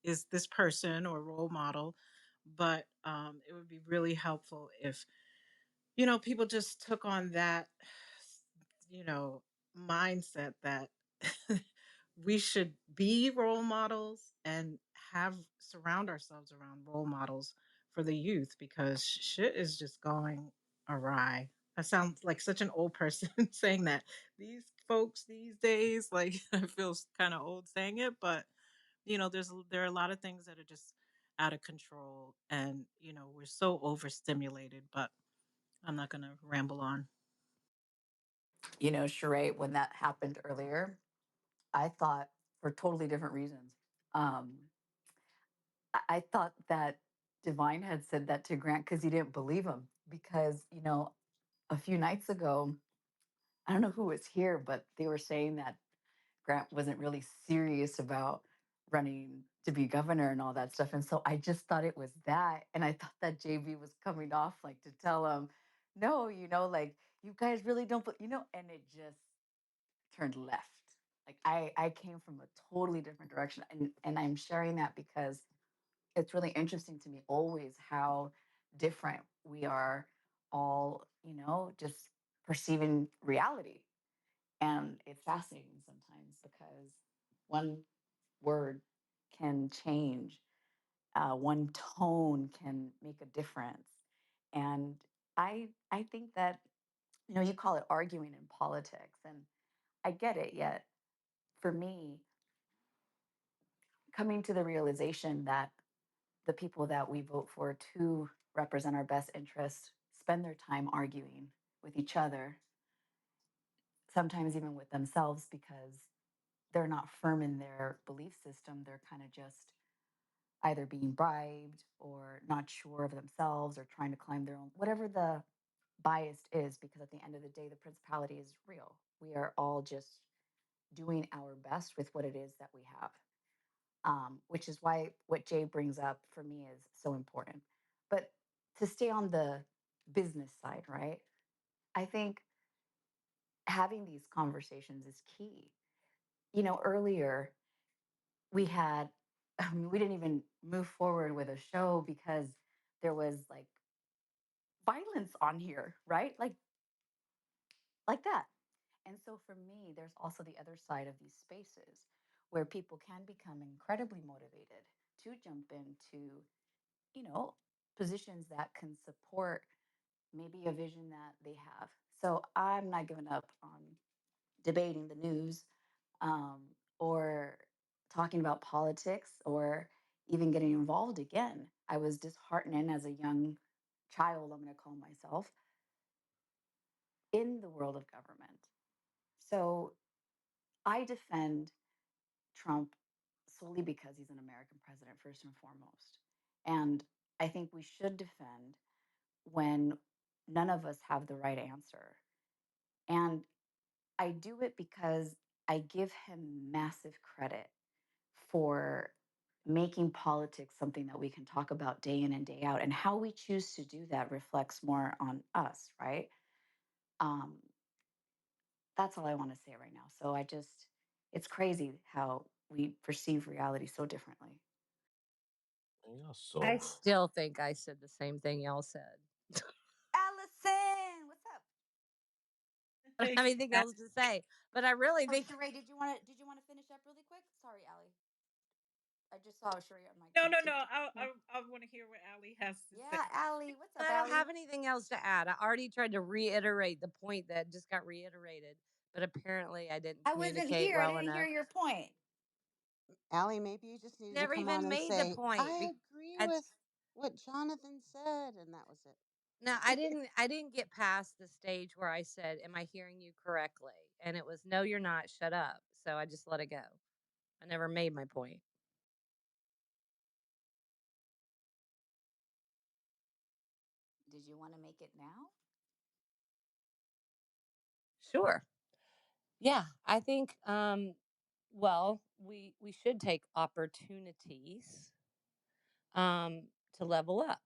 is this person or role model, but it would be really helpful if people just took on that you know mindset that we should be role models and have surround ourselves around role models for the youth, because shit is just going awry. I sound like such an old person saying that. These folks these days, like, I feel kind of old saying it, but there are a lot of things that are just out of control, and we're so overstimulated. But I'm not going to ramble on. Sheree, when that happened earlier, I thought for totally different reasons. Um, I thought that Divine had said that to Grant because he didn't believe him. Because, a few nights ago, I don't know who was here, but they were saying that Grant wasn't really serious about running to be governor and all that stuff. And so I just thought it was that. And I thought that JB was coming off like to tell him, no, like you guys really don't, and it just turned left. Like I came from a totally different direction. And I'm sharing that because it's really interesting to me always how different we are all, just perceiving reality. And it's fascinating sometimes because one word can change, one tone can make a difference. And I think that, you call it arguing in politics, and I get it. Yet for me, coming to the realization that the people that we vote for to represent our best interests spend their time arguing with each other, sometimes even with themselves, because they're not firm in their belief system. They're kind of just either being bribed or not sure of themselves or trying to climb their own, whatever the bias is, because at the end of the day, the principality is real. We are all just doing our best with what it is that we have, which is why what Jay brings up for me is so important. But to stay on the business side, right? I think having these conversations is key. Earlier we had, I mean, we didn't even move forward with a show because there was like violence on here, right? Like that. And so for me, there's also the other side of these spaces where people can become incredibly motivated to jump into, you know, positions that can support maybe a vision that they have. So I'm not giving up on debating the news, or talking about politics, or even getting involved again. I was disheartened as a young child, I'm going to call myself, in the world of government. So I defend Trump solely because he's an American president, first and foremost. And I think we should defend when none of us have the right answer. And I do it because I give him massive credit for making politics something that we can talk about day in and day out. And how we choose to do that reflects more on us, right? Um, that's all I want to say right now. So it's crazy how we perceive reality so differently. Yeah, I so still think I said the same thing y'all said. Allison, what's up? I don't have anything else to say, but I really Oh, think Sheree, did you want to finish up really quick? Sorry, Allie. I just saw Sheree on my No, two no, two. no. No. I want to hear what Ali has to say. Yeah, Allie. What's up, I don't have Allie? anything else to add. I already tried to reiterate the point that just got reiterated, but apparently I didn't I wasn't communicate here. I well didn't hear enough. your point. Allie, maybe you just needed to Never come on even and made the say, point. I agree I, with what Jonathan said, and that was it. no, I didn't. I didn't get past the stage where I said, "Am I hearing you correctly?" And it was, "No, you're not. Shut up." So I just let it go. I never made my point. Did you want to make it now? Sure. Yeah, I think. Well, we should take opportunities to level up.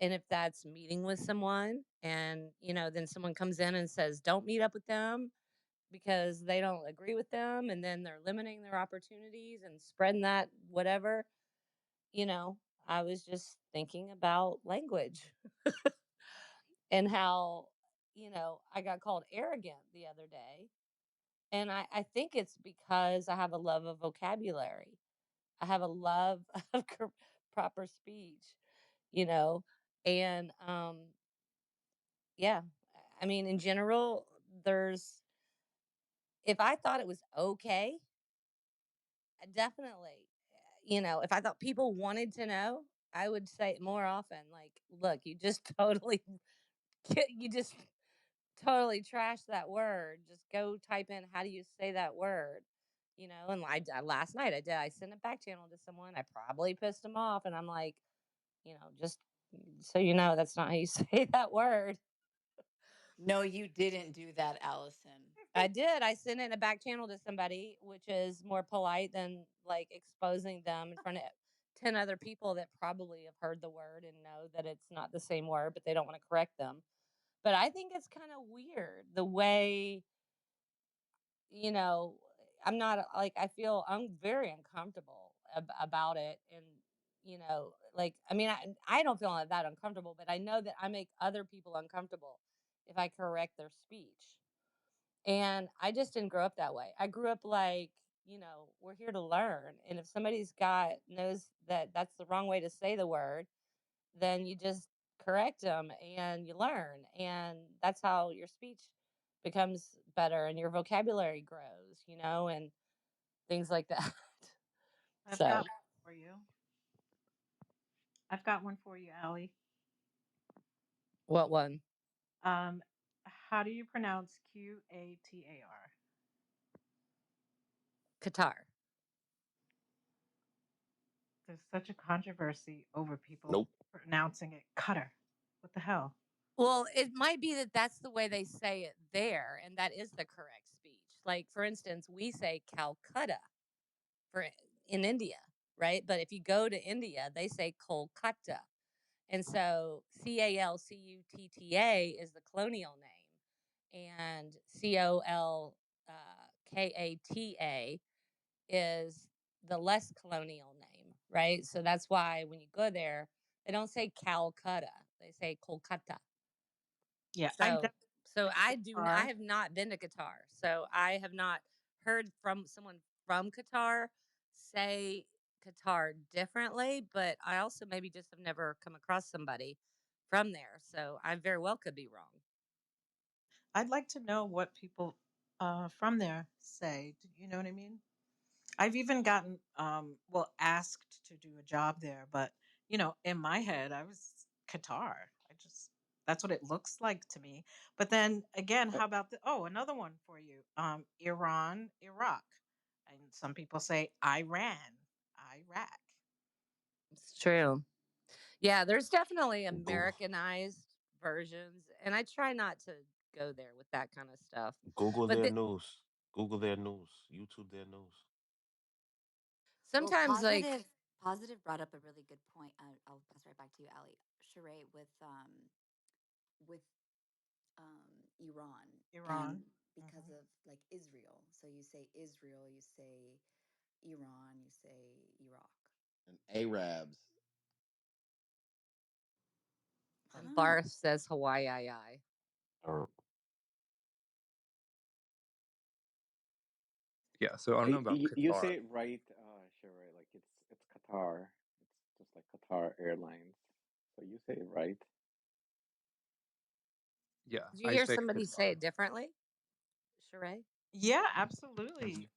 And if that's meeting with someone and, then someone comes in and says, don't meet up with them because they don't agree with them, and then they're limiting their opportunities and spreading that whatever, I was just thinking about language and how, I got called arrogant the other day. And I think it's because I have a love of vocabulary. I have a love of proper speech, you know, and yeah. I mean, in general, if I thought it was okay, definitely, if I thought people wanted to know, I would say it more often. Like, look, you just you just totally trash that word. Just go type in, how do you say that word? And last night I did. I sent a back channel to someone. I probably pissed him off. And I'm like, just so you know, that's not how you say that word. No, you didn't do that, Allison. I did. I sent it in a back channel to somebody, which is more polite than like exposing them in front of 10 other people that probably have heard the word and know that it's not the same word, but they don't want to correct them. But I think it's kind of weird the way, you know, I'm not like, I feel I'm very uncomfortable about it. And, like, I mean, I don't feel that uncomfortable, but I know that I make other people uncomfortable if I correct their speech. And I just didn't grow up that way. I grew up like, we're here to learn. And if somebody's got knows that that's the wrong way to say the word, then you just correct them and you learn. And that's how your speech becomes better and your vocabulary grows, and things like that. I've So, got one for you. I've got one for you, Allie. what one? How do you pronounce Qatar? Qatar. There's such a controversy over people Nope. pronouncing it Cutter. What the hell? Well, it might be that that's the way they say it there, and that is the correct speech. Like, for instance, we say Calcutta for in India, right? But if you go to India, they say Kolkata. And so Calcutta is the colonial name, and Kolkata is the less colonial name, right? So that's why when you go there, they don't say Calcutta, they say Kolkata. Yeah, I've So definitely so been I to do I Qatar. have not been to Qatar. So I have not heard from someone from Qatar say Qatar differently, but I also maybe just have never come across somebody from there. So I very well could be wrong. I'd like to know what people from there say. You know what I mean? I've even gotten well asked to do a job there, but in my head I was Qatar. I just that's what it looks like to me. But then again, Uh, how about another one for you? Iran, Iraq. And some people say Iran, Iraq. It's true. Yeah, there's definitely Google, Americanized versions, and I try not to go there with that kind of stuff. Google But their news. Google their news. YouTube their news. Well, sometimes, like, positive brought up a really good point. I'll pass right back to you, Ali. Sheree, with Iran, Iran. and because Hmm. of like Israel. So you say Israel, you say Iran, you say Iraq. And Arabs. Huh. Barth says Hawaii. Or Yeah, so I don't know about You say Qatar. it right, sure, right? Like it's Qatar. It's just like Qatar Airlines. So you say it right. Yeah, Did you I hear say somebody say Qatar. it differently, Sheree? Yeah, absolutely.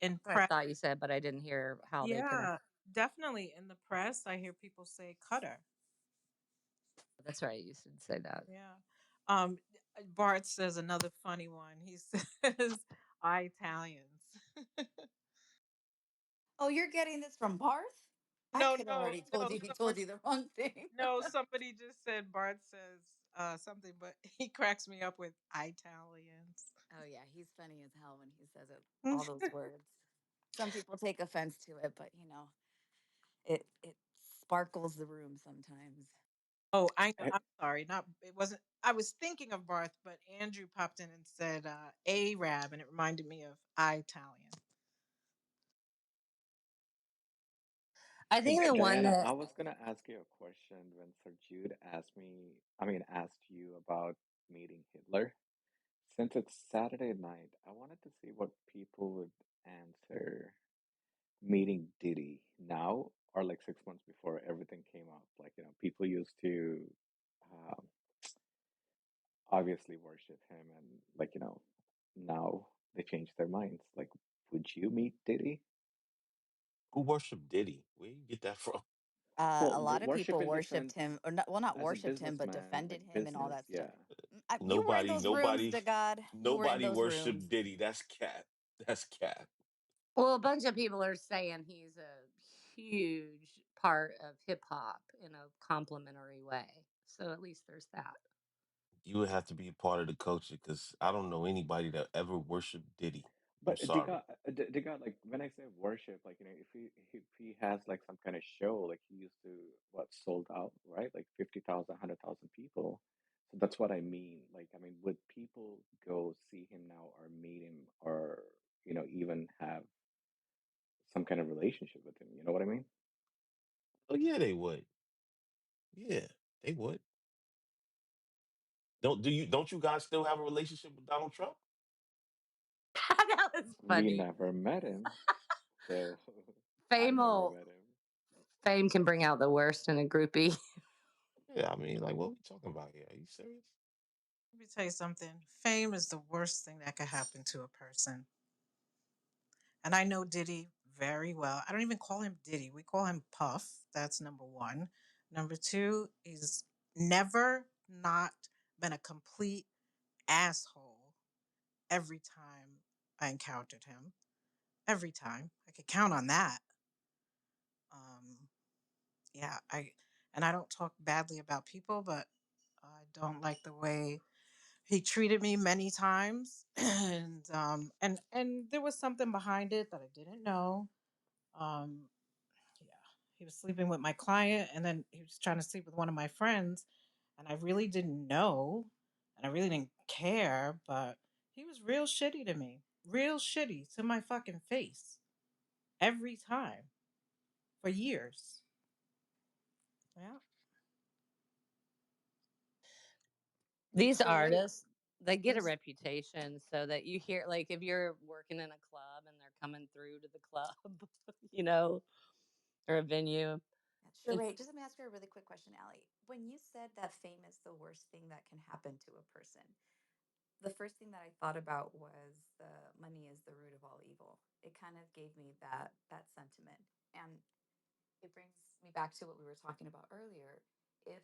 In That's what I press, thought you said, but I didn't hear how they pronounce. yeah, definitely in the press, I hear people say Qatar. That's right. You should say that. Yeah. Um, Bart says another funny one. He says, "I Italians." Oh, you're getting this from Barth? I No, could no, already no. told you he told you the wrong thing. No. Somebody just said Bart says something, but he cracks me up with Italians. Oh yeah, he's funny as hell when he says it. All those words. Some people take offense to it, but it sparkles the room sometimes. Oh, I know. I, I'm sorry. Not it wasn't. I was thinking of Barth, but Andrew popped in and said Arab, and it reminded me of Italian. I think the one Diana, I that was gonna ask you a question when Sir Jude asked me, asked you about meeting Hitler. Since it's Saturday night, I wanted to see what people would answer meeting Diddy now or like 6 months before everything came up. Like, people used to um, obviously worship him and like, now they changed their minds. Like, would you meet Diddy? who worship Diddy? Where you get that from? A Well, lot of worship people in the worshipped sense him, or not, well, not as a worshipped him, but businessman, defended like him and all business, that stuff. yeah. You were in Nobody, those rooms, nobody, to God. You were in nobody those worship rooms. Diddy. That's cat. That's cat. well, a bunch of people are saying he's a huge part of hip hop in a complimentary way. So at least there's that. You would have to be a part of the culture because I don't know anybody that ever worshiped Diddy. I'm But sorry. Diga, like when I say worship, like if he has like some kind of show, like he used to what sold out, right? Like 50,000, 100,000 people. So that's what I mean. Like, I mean, would people go see him now or meet him or even have some kind of relationship with him? You know what I mean? Oh yeah, they would. Yeah, they would. Don't you guys still have a relationship with Donald Trump? That was We funny. never met him, so I Fame never will, met him. fame can bring out the worst in a groupie. Yeah, I mean, like, what are we talking about here? Are you serious? Let me tell you something. Fame is the worst thing that could happen to a person. And I know Diddy very well. I don't even call him Diddy. We call him Puff. That's number one. Number two, he's never not been a complete asshole every time I encountered him. Every time. I could count on that. Um, yeah, I don't talk badly about people, but I don't like the way he treated me many times. And there was something behind it that I didn't know. Um, yeah, he was sleeping with my client, and then he was trying to sleep with one of my friends, and I really didn't know, and I really didn't care, but he was real shitty to me, real shitty to my fucking face every time for years. Yeah. These So artists, they get a there's reputation so that you hear, like, if you're working in a club and they're coming through to the club, you know, or a venue, Sheree, it's just let me ask you a really quick question, Allie. When you said that fame is the worst thing that can happen to a person, the first thing that I thought about was the money is the root of all evil. It kind of gave me that sentiment. And it brings me back to what we were talking about earlier. If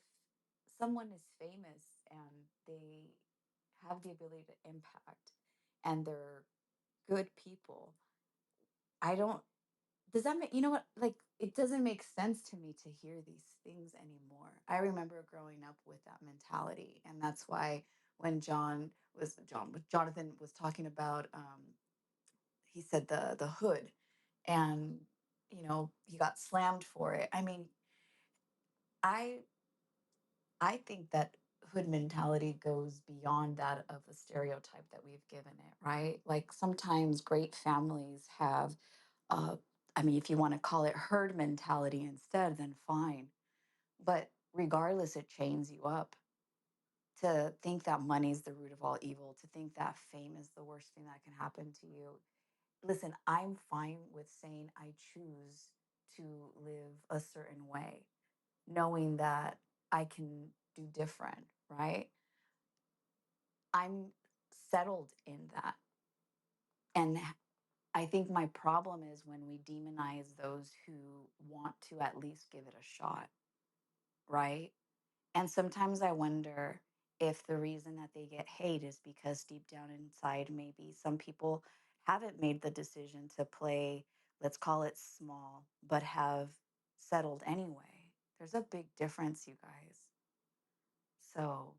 someone is famous and they have the ability to impact and they're good people, I don't does that make, you know what, like, it doesn't make sense to me to hear these things anymore. I remember growing up with that mentality, and that's why when Jonathan was talking about, he said the hood, and he got slammed for it. I mean, I I think that hood mentality goes beyond that of the stereotype that we've given it, right? Like sometimes great families have, uh, I mean, if you want to call it herd mentality instead, then fine. But regardless, it chains you up to think that money's the root of all evil, to think that fame is the worst thing that can happen to you. Listen, I'm fine with saying I choose to live a certain way, knowing that I can do different, right? I'm settled in that. And I think my problem is when we demonize those who want to at least give it a shot, right? And sometimes I wonder if the reason that they get hate is because deep down inside, maybe some people haven't made the decision to play, let's call it small, but have settled anyway. There's a big difference, you guys. So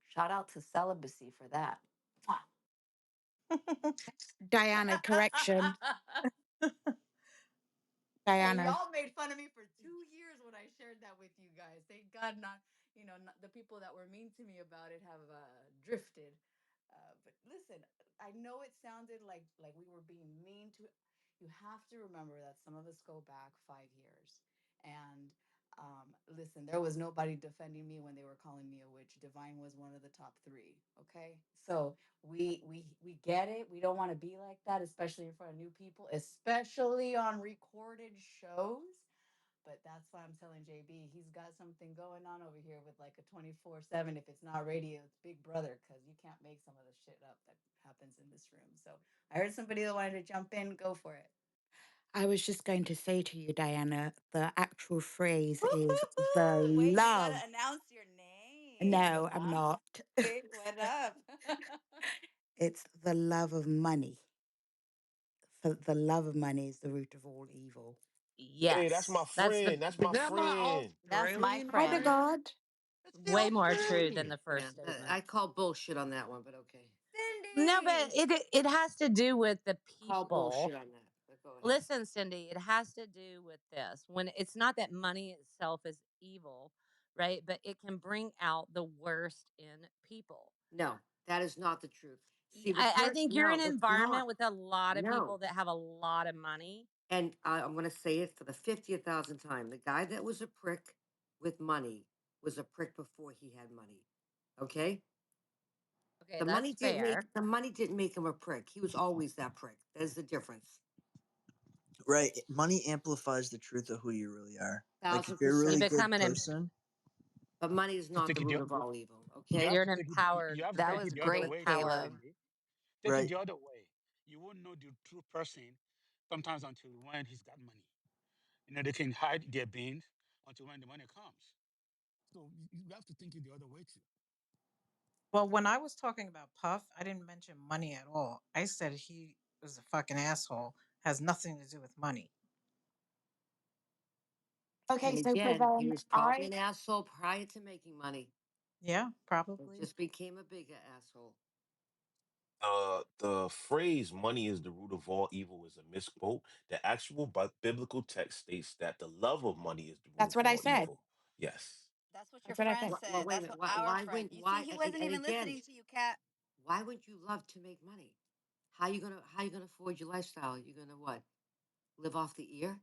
shout out to celibacy for that. Mwah. Diana, correction. Hey, Diana, y'all made fun of me for 2 years when I shared that with you guys. Thank God, not the people that were mean to me about it have drifted. But listen, I know it sounded like we were being mean to. You have to remember that some of us go back 5 years, and listen, there was nobody defending me when they were calling me a witch. Divine was one of the top three. Okay, so we get it. We don't want to be like that, especially in front of new people, especially on recorded shows. But that's why I'm telling JB, he's got something going on over here with like a 24/7. If it's not radio, it's Big Brother, because you can't make some of the shit up that happens in this room. So I heard somebody that wanted to jump in. Go for it. I was just going to say to you, Diana, the actual phrase is the Woo-hoo-hoo. Wait, you love. gotta announce your name, No, I'm huh? not. Okay, what up? It's the love of money. For the love of money is the root of all evil. Hey, that's my yes, that's the friend. That's Is my that my friend. That's my Australian Hi, the friend. friend? God. way more true than Yeah, the first I statement. call bullshit on that one, but okay. No, but Cindy. it has to do with the Call people. bullshit on that. But go ahead. Listen, Cindy, it has to do with this. When it's not that money itself is evil, right? But it can bring out the worst in people. No, that is not the truth. See, I think you're in no, an it's not. environment with a lot of people No. that have a lot of money. And I'm going to say it for the 50,000th time. The guy that was a prick with money was a prick before he had money. Okay? Okay, that's fair. The money didn't make him a prick. He was always that prick. There's the difference. Right. Money amplifies the truth of who you really are. Like if Thousand you're a You really percent. good become person, But money is To not take the it root the, of all evil. you Okay? have you're to an take it. You empowered have to That take it was the other with great, way, though, power. Caleb. Cindy. Take it right? the other way. You won't know the true person sometimes until when he's got money. They can hide their beans until when the money comes. So you have to think it the other way too. Well, when I was talking about Puff, I didn't mention money at all. I said he was a fucking asshole. Has nothing to do with money. Okay, And so for again, he them, was probably an asshole prior to making money. Yeah, It probably. just became a bigger asshole. The phrase "money is the root of all evil" is a misquote. The actual biblical text states that the love of money is the root that's of what I all said. evil. Yes. That's what your That's what I friend said. Well, said. wait a That's minute. what our friend. You see, he wasn't And even again, listening to you, Cat. why would you love to make money? How you gonna afford your lifestyle? You're gonna what? Live off the ear?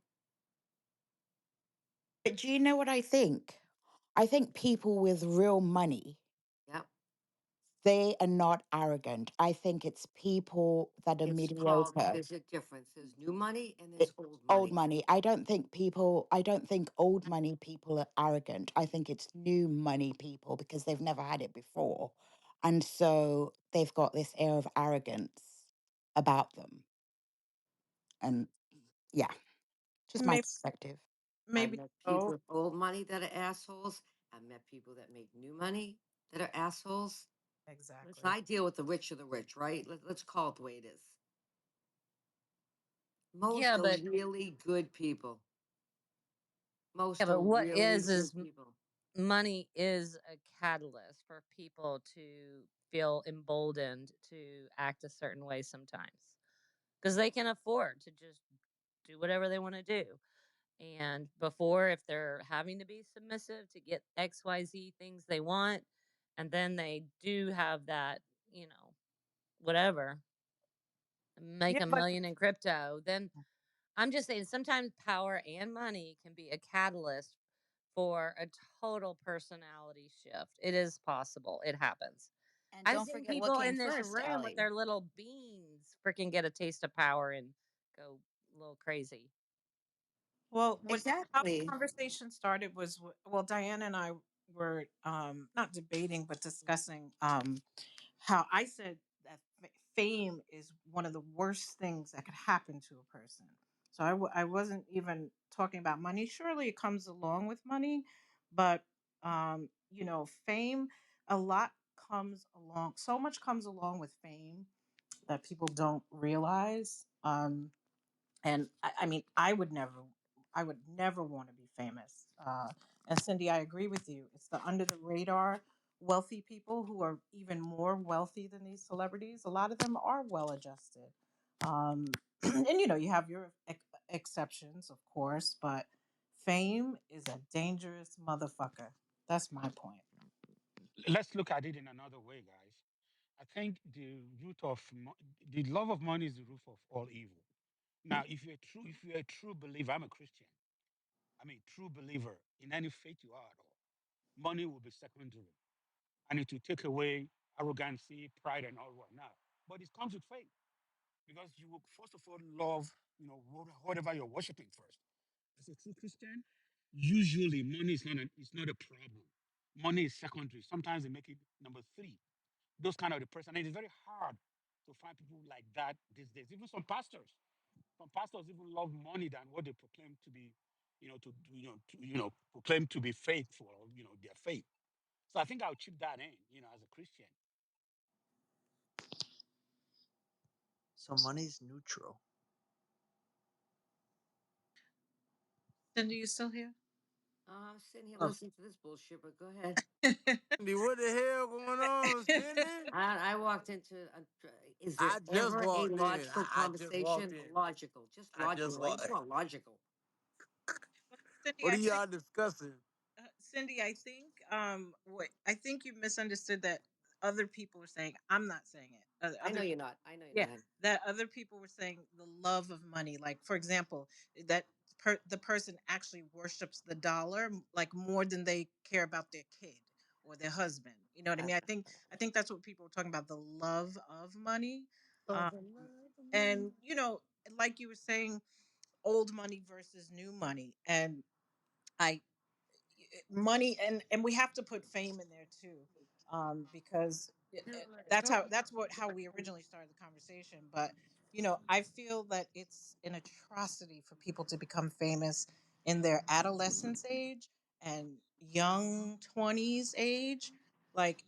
But do you know what I think? I think people with real money, Yep. they are not arrogant. I think it's people that are It's called. mediocre. There's a difference. There's new money and there's It, old old money. money. I don't think old money people are arrogant. I think it's new money people because they've never had it before. And so they've got this air of arrogance about them. And yeah, just my Maybe, perspective. I've maybe met people so. with old money that are assholes. I've met people that make new money that are assholes. Listen, Exactly. I deal with the rich of the rich, right? Let's call it the way it is. Most Yeah, are but really good people. yeah, Most are but what really is good people. money is a catalyst for people to feel emboldened to act a certain way sometimes because they can afford to just do whatever they want to do. And before, if they're having to be submissive to get XYZ things they want, and then they do have that, whatever, make Yeah, a but million in crypto, then I'm just saying sometimes power and money can be a catalyst for a total personality shift. It is possible. It happens. And I've don't seen forget what people came in this first, room with Allie. their little beans freaking get a taste of power and go a little crazy. well, how the Exactly. conversation started was well, Diane and I were not debating but discussing how I said that fame is one of the worst things that could happen to a person. So I wasn't even talking about money. Surely it comes along with money, but fame, a lot comes along. So much comes along with fame that people don't realize. And I mean, I would never want to be famous. And Cindy, I agree with you. It's the under the radar wealthy people who are even more wealthy than these celebrities. A lot of them are well adjusted. And you have your exceptions, of course, but fame is a dangerous motherfucker. That's my point. Let's look at it in another way, guys. I think the love of money is the root of all evil. Now, if you're a true believer, I'm a Christian. I'm a true believer in any faith you are at all. Money will be secondary, and it will take away arrogancy, pride, and all whatnot. But it comes with faith because you will first of all love, whatever you're worshiping first. As a true Christian, usually money is not a problem. Money is secondary. Sometimes they make it number three. Those kind of the person. And it's very hard to find people like that these days. Even some pastors even love money than what they proclaim to be, proclaim to be faithful or their faith. So I think I'll chip that in, as a Christian. So money's neutral. Cindy, you still here? I'm sitting here Oh. listening to this bullshit, but go ahead. What the hell going on, Cindy? I walked into. Is there I just ever a walked in. logical I just walked conversation? in. Logical, just I just logical. I walked. just want logical. Well, Cindy, What I are think y'all discussing? Cindy, I think what I think you misunderstood that other people were saying. I'm not saying it. I know Other you're not. I know you're Yeah, not. Honey. that other people were saying the love of money. Like, for example, that the person actually worships the dollar like more than they care about their kid or their husband. You know what I mean? I think that's what people were talking about, the love of money. Oh, Um, the love of money. and like you were saying, old money versus new money. And I money and we have to put fame in there too, because that's what how we originally started the conversation. But I feel that it's an atrocity for people to become famous in their adolescence age and young 20s age. Like,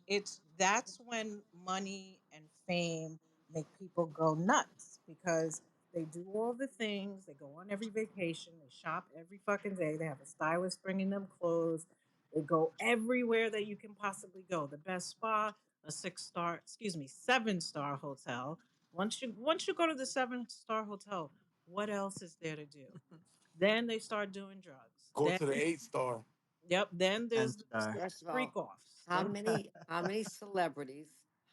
that's when money and fame make people go nuts, because they do all the things. They go on every vacation. They shop every fucking day. They have a stylist bringing them clothes. They go everywhere that you can possibly go. The best spa, a 6-star, excuse me, 7-star hotel. Once you go to the 7-star hotel, what else is there to do? Then they start doing drugs. Go to the 8 star. Yep. Then And there's star. First of freak all, offs. how many celebrities,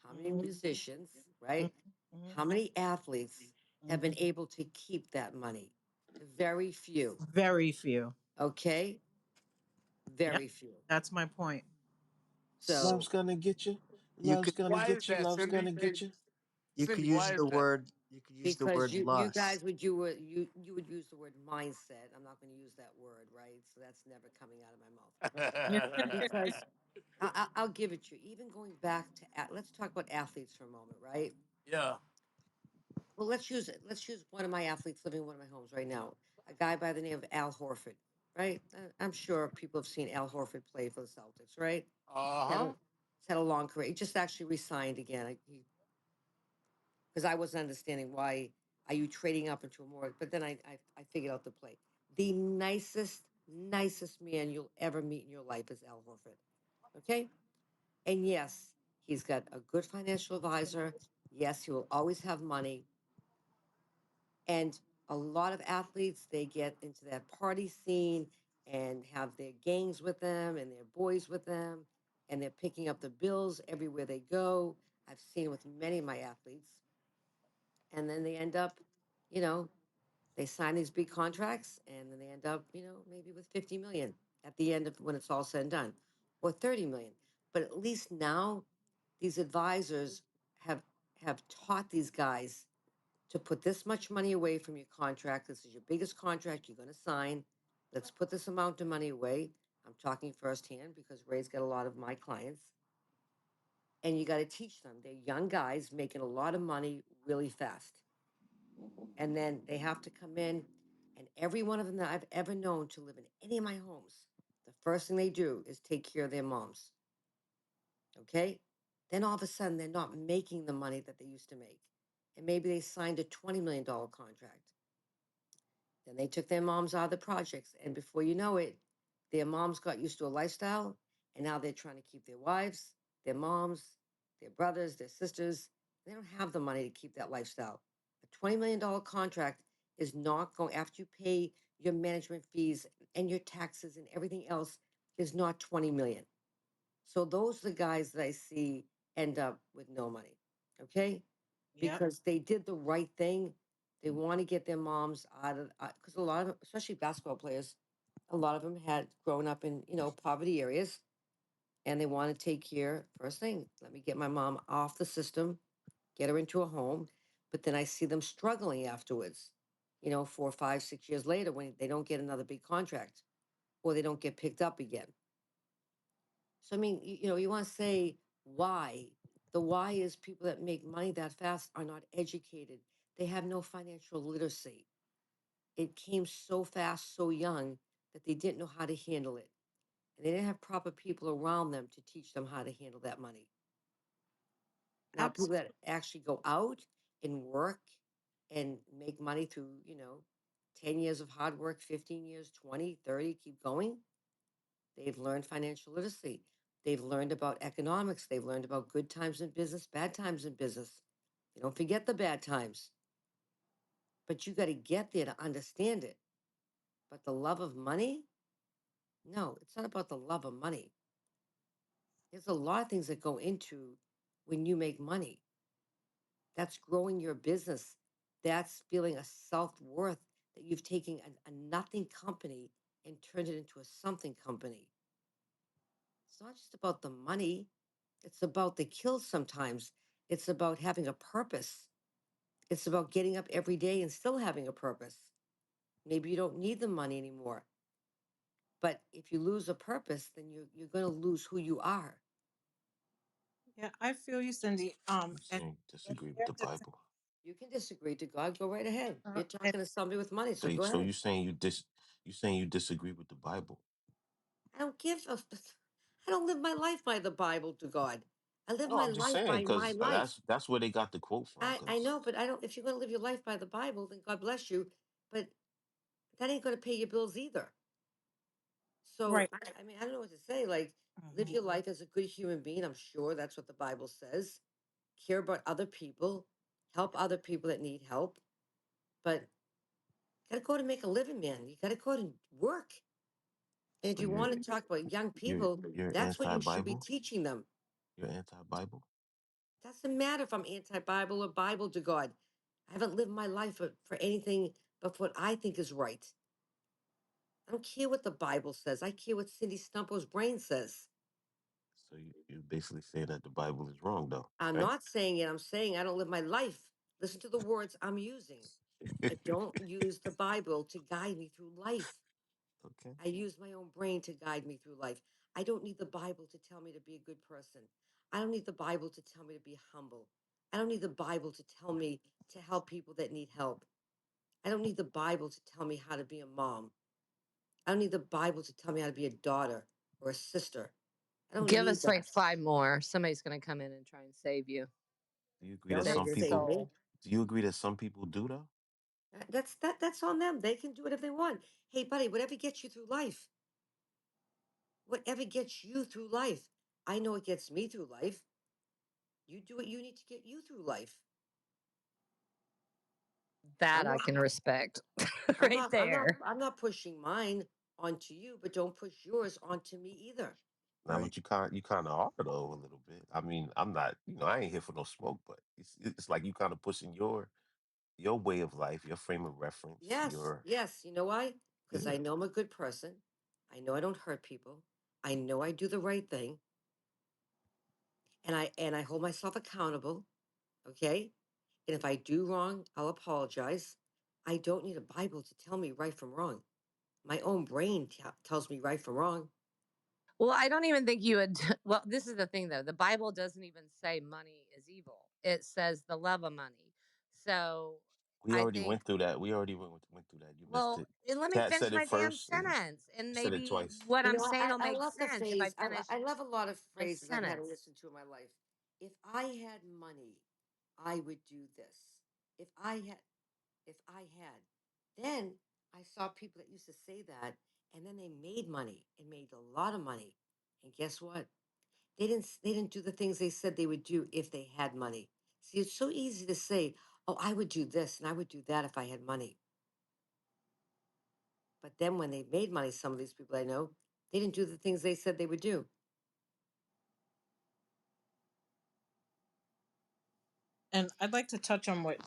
how many Mhm, musicians, mhm, right? mhm, How many athletes have been mhm. able to keep that money? Very few. Very few. Okay, Yep. very few. That's my point. Love's So gonna get you. You Love's could. gonna Why is get you. that, Love's Cindy? gonna get you. Cindy, why is that? You could use the because word you lust. guys would you would use the word mindset. I'm not going to use that word, right? So that's never coming out of my mouth. Because I'll give it to you. Even going back to let's talk about athletes for a moment, right? Yeah. Well, let's use it. Let's use one of my athletes living in one of my homes right now, a guy by the name of Al Horford, right? I'm sure people have seen Al Horford play for the Celtics, right? Uh Had huh. a he's had a long career. He just actually resigned again. Because I wasn't understanding why are you trading up into a more. But then I figured out the play. The nicest man you'll ever meet in your life is Al Horford. Okay, and yes, he's got a good financial advisor. Yes, he will always have money. And a lot of athletes, they get into that party scene and have their gangs with them and their boys with them, and they're picking up the bills everywhere they go. I've seen it with many of my athletes, and then they end up, you know, they sign these big contracts, and then they end up, maybe with 50 million at the end of when it's all said and done, or 30 million. But at least now, these advisors have have taught these guys to put this much money away from your contract. This is your biggest contract you're going to sign. Let's put this amount of money away. I'm talking firsthand because Ray's got a lot of my clients. And you got to teach them. They're young guys making a lot of money really fast. And then they have to come in. And every one of them that I've ever known to live in any of my homes, the first thing they do is take care of their moms. Okay. Then all of a sudden, they're not making the money that they used to make. And maybe they signed a $20 million contract. Then they took their moms out of the projects. And before you know it, their moms got used to a lifestyle. And now they're trying to keep their wives, their moms, their brothers, their sisters. They don't have the money to keep that lifestyle. A $20 million contract is not going, after you pay your management fees and your taxes and everything else, is not 20 million. So those are the guys that I see end up with no money. Okay, Yep. because they did the right thing. They want to get their moms out of, because a lot of, especially basketball players, a lot of them had grown up in, poverty areas, and they want to take care. First thing, let me get my mom off the system, get her into a home. But then I see them struggling afterwards, 4, 5, 6 years later when they don't get another big contract or they don't get picked up again. So, I mean, you want to say why. The why is people that make money that fast are not educated. They have no financial literacy. It came so fast, so young that they didn't know how to handle it. And they didn't have proper people around them to teach them how to handle that money. Now, people that actually go out and work and make money through, 10 years of hard work, 15 years, 20, 30, keep going. They've learned financial literacy. They've learned about economics. They've learned about good times in business, bad times in business. They don't forget the bad times, but you got to get there to understand it. But the love of money? No, it's not about the love of money. There's a lot of things that go into when you make money. That's growing your business. That's feeling a self worth that you've taken a nothing company and turned it into a something company. It's not just about the money, it's about the kills sometimes. It's about having a purpose. It's about getting up every day and still having a purpose. Maybe you don't need the money anymore. But if you lose a purpose, then you're going to lose who you are. Yeah, I feel you, Cindy. You And saying and disagree with here the to say, Bible? You can disagree to God, go right ahead. You're and talking to somebody with money, so So go so ahead. you saying you disagree with the Bible? I don't give a. I don't live my life by the Bible to God. I live No, my I'm just life saying by my because life. that's where they got the quote from. I Because know, but I don't. If you're going to live your life by the Bible, then God bless you. But that ain't going to pay your bills either. So right. I mean, I don't know what to say. Like, live Mhm. your life as a good human being. I'm sure that's what the Bible says. Care about other people, help other people that need help. But you got to go out and make a living, man. You got to go out and work. And if so you want to talk about young people, you're that's what you should be anti-Bible. teaching them. You're anti-Bible. Doesn't matter if I'm anti-Bible or Bible to God. I haven't lived my life for anything but what I think is right. I don't care what the Bible says. I care what Cindy Stumpo's brain says. So you basically say that the Bible is wrong, though, I'm right? not saying it. I'm saying I don't live my life. Listen to the words I'm using. I don't use the Bible to guide me through life. Okay. I use my own brain to guide me through life. I don't need the Bible to tell me to be a good person. I don't need the Bible to tell me to be humble. I don't need the Bible to tell me to help people that need help. I don't need the Bible to tell me how to be a mom. I don't need the Bible to tell me how to be a daughter or a sister. I don't Give need us like that. 5 more. Somebody's going to come in and try and save you, Do you agree They'll that save some never your save people? me. soul. Do you agree that some people do though? That's on them. They can do whatever they want. Hey, buddy, whatever gets you through life, whatever gets you through life. I know it gets me through life. You do what you need to get you through life. That I'm I not. can respect I'm right not. I'm not. there. I'm not pushing mine onto you, but don't push yours onto me either. Now, Right. but you kind of are though a little bit. I mean, I'm not. I ain't here for no smoke, but it's like you kind of pushing your way of life, your frame of reference, Yes. your Yes. You know why? Because I yeah. know I'm a good person. I know I don't hurt people. I know I do the right thing, and I hold myself accountable. Okay. And if I do wrong, I'll apologize. I don't need a Bible to tell me right from wrong. My own brain tells me right from wrong. Well, I don't even think you would. Well, this is the thing though. The Bible doesn't even say money is evil. It says the love of money. So We I already think, went through that. We already went through that. You missed well, it. and let me Kat finish said it my damn first, and sentence. And you said it maybe twice. what You I'm know, saying will I make love the sense if I phrase. finish I love a lot of my phrases I've had to sentence. listen to in my life. If I had money, I would do this. If I had, if I had, then I saw people that used to say that, and then they made money and made a lot of money. And guess what? They didn't do the things they said they would do if they had money. See, it's so easy to say, "Oh, I would do this and I would do that if I had money." But then when they made money, some of these people I know, they didn't do the things they said they would do. And I'd like to touch on what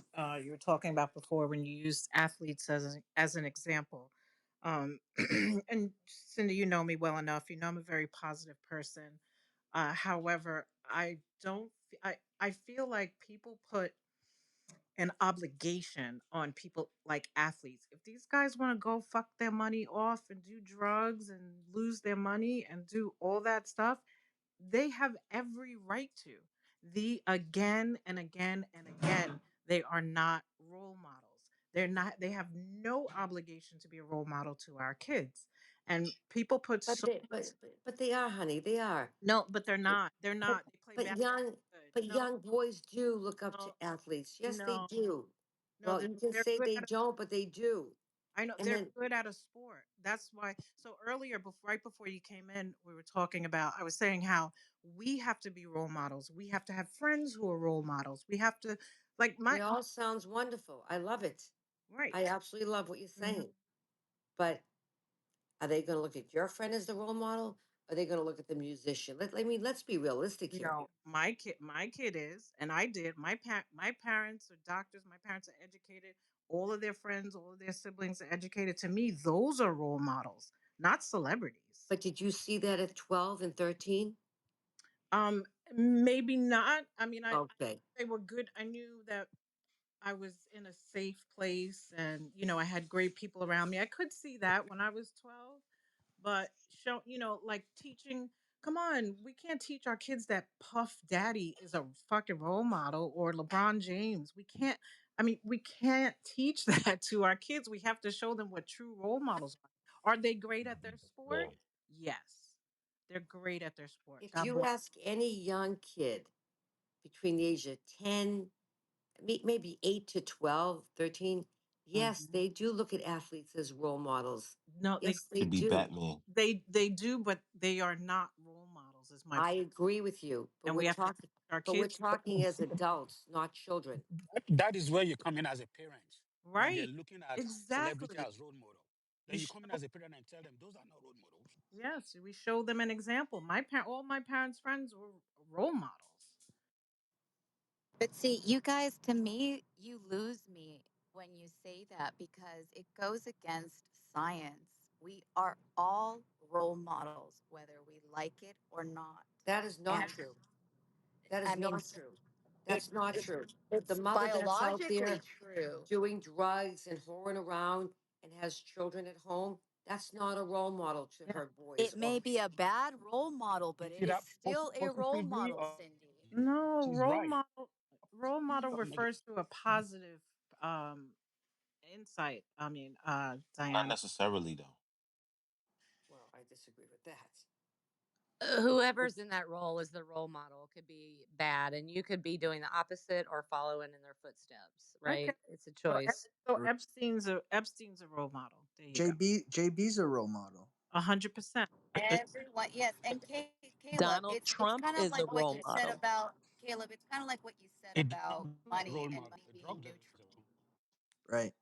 you were talking about before when you used athletes as an example. And Cindy, you know me well enough. You know I'm a very positive person. However, I don't. I feel like people put an obligation on people like athletes. If these guys want to go fuck their money off and do drugs and lose their money and do all that stuff, they have every right to. The again and again and again, they are not role models. They're not, they have no obligation to be a role model to our kids. And people put But so they, but they are, honey. They are. no, but they're But not. They're but not. They play but basketball young good. but No, young boys do look up no, to athletes. Yes, they no, do. no, Well, you can they're say good they at don't, but they do. I know And they're then good at a sport. That's why. So earlier, before, right before you came in, we were talking about. I was saying how we have to be role models. We have to have friends who are role models. We have to, like it my all sounds wonderful. I love it. right. I absolutely love what you're Mhm. saying. But are they going to look at your friend as the role model? Are they going to look at the musician? I mean, let's be realistic here. No, my kid is, and I did. My parents are doctors. My parents are educated. All of their friends, all of their siblings are educated. To me, those are role models, not celebrities. But did you see that at 12 and 13? Um, Maybe not. I mean, I Okay. they were good. I knew that I was in a safe place, and I had great people around me. I could see that when I was 12, but like teaching. Come on, we can't teach our kids that Puff Daddy is a fucking role model or LeBron James. We can't. I mean, we can't teach that to our kids. We have to show them what true role models are. Are they great at their sport? Yeah. Yes, they're great at their sport. If God you bless. ask any young kid between the age of 10, maybe 8 to 12, 13, yes, Mhm. they do look at athletes as role models. No, they Yes, they Could be do. Batman. they do, but they are not role models. Is my I point, agree with you, and we have to teach our but we're kids. talking as adults, not children. That is where you come in as a parent. When they're Right. looking at celebrity Exactly. as role model, You then you come in show as a parent and tell them those are not role models. Yes, we show them an example. All my parents' friends were role models. But see, you guys, to me, you lose me when you say that because it goes against science. We are all role models, whether we like it or not. That is not And true. That is I mean, not true. it, That's not it true. The it's mother that's out biologically there true. doing drugs and whoring around and has children at home, that's not a role model to Yeah. her boys. It Or may be a bad role model, You but see it is that still a role possibly, model, Cindy. No, she's right. role model Negative. refers to a positive insight. I mean, Not Diana. necessarily though. well, I disagree with that. Whoever's in that role as the role model could be bad, and you could be doing the opposite or following in their footsteps, Okay. right? It's a So choice. Epstein's a role model. There you go. JB's a role model. 100%. Everyone, yes, and Caleb, Donald it's Trump kind of is a like what role you said model. about Caleb. It's kind of like what you said A about drug is a money role and model. money A being drug neutral. is a role Right.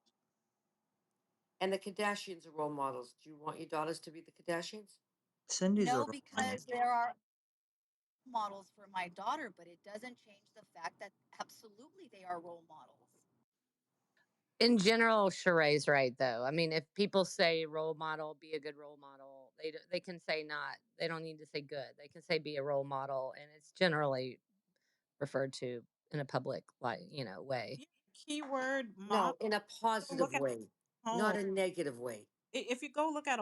And the Kardashians are role models. Do you want your daughters to be the Kardashians? Cindy's a No, role model. because there are models for my daughter, but it doesn't change the fact that absolutely they are role models. In general, Sheree's right, though. I mean, if people say role model, be a good role model, they can say not. They don't need to say good. They can say be a role model, and it's generally referred to in a public, way. Yeah, keyword No, model. in a Go positive look at way, not home. a negative way. If you go look at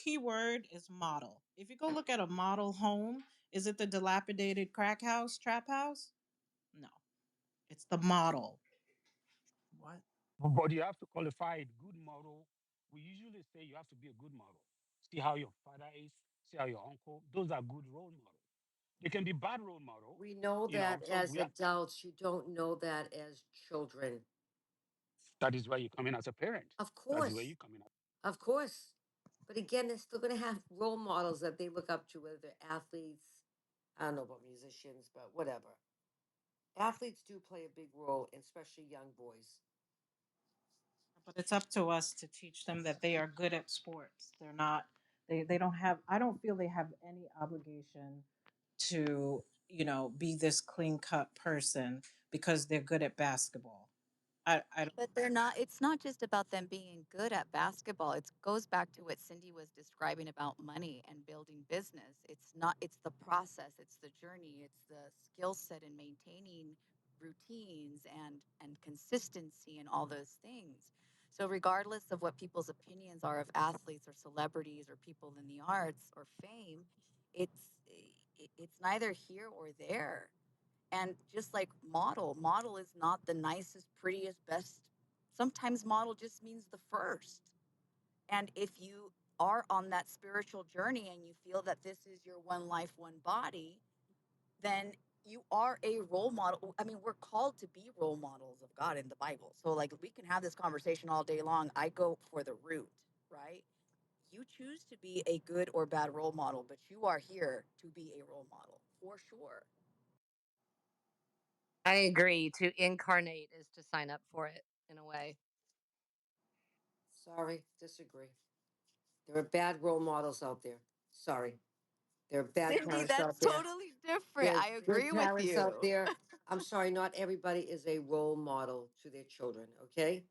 keyword is model. If you go look at a model home, is it the dilapidated crack house, trap house? No, it's the model. What? model. But you have to qualify it. Good model. We usually say you have to be a good model. See how your father is. See how your uncle. Those are good role models. They can be bad role model. We know that So as we are. adults, you don't know that as children. That is where you come in as a parent. Of That is where course, you come in. of course. But again, they're still going to have role models that they look up to, whether they're athletes. I don't know about musicians, but whatever. Athletes do play a big role, especially young boys. But it's up to us to teach them that they are good at sports. They're not. They don't have. I don't feel they have any obligation to be this clean cut person because they're good at basketball. I don't. But they're not, it's not just about them being good at basketball. It goes back to what Cindy was describing about money and building business. It's not, it's the process, it's the journey, it's the skill set in maintaining routines and consistency and all those things. So regardless of what people's opinions are of athletes or celebrities or people in the arts or fame, it's neither here or there. And just like model is not the nicest, prettiest, best. Sometimes model just means the first. And if you are on that spiritual journey and you feel that this is your one life, one body, then you are a role model. I mean, we're called to be role models of God in the Bible. So, like, we can have this conversation all day long. I go for the root, right? You choose to be a good or bad role model, but you are here to be a role model for sure. I agree. To incarnate is to sign up for it in a way. Sorry, disagree. There are bad role models out there. Sorry. There are bad Cindy, parents out that's there. totally different. There's I good agree with parents out you. there. I'm sorry, not everybody is a role model to their children, okay?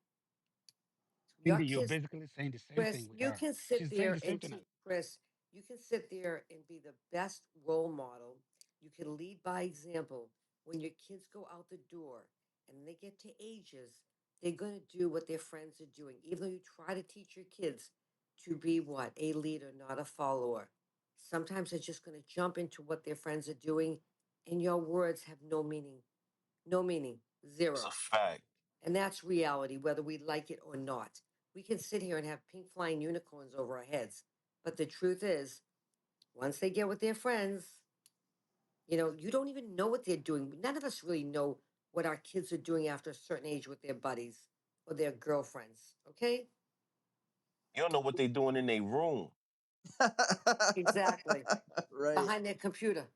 Your Cindy, you're kids, basically saying the same thing Chris, with you her. can sit She's saying there the same and thing. teach, Chris, you can sit there and be the best role model. You can lead by example. When your kids go out the door and they get to ages, they're going to do what their friends are doing. Even though you try to teach your kids to be what? A leader, not a follower. Sometimes they're just going to jump into what their friends are doing, and your words have no meaning. No meaning. It's a Zero. fact. And that's reality, whether we like it or not. We can sit here and have pink flying unicorns over our heads. But the truth is, once they get with their friends, you don't even know what they're doing. None of us really know what our kids are doing after a certain age with their buddies or their girlfriends. Okay? You don't know what they doing in their room. Exactly. Right. Behind their computer.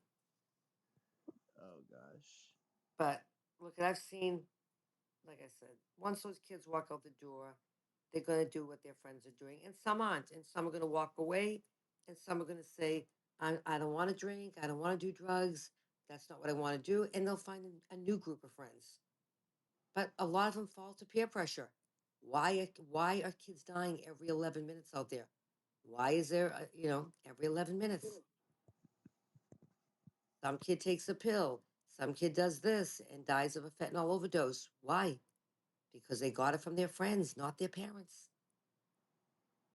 Oh gosh. But look, I've seen, like I said, once those kids walk out the door, they're going to do what their friends are doing. And some aren't. And some are going to walk away. And some are going to say, I don't want to drink. I don't want to do drugs. That's not what I want to do. And they'll find a new group of friends. But a lot of them fall to peer pressure. Why are kids dying every 11 minutes out there? Why is there, every 11 minutes? Some kid takes a pill. Some kid does this and dies of a fentanyl overdose. Why? Because they got it from their friends, not their parents.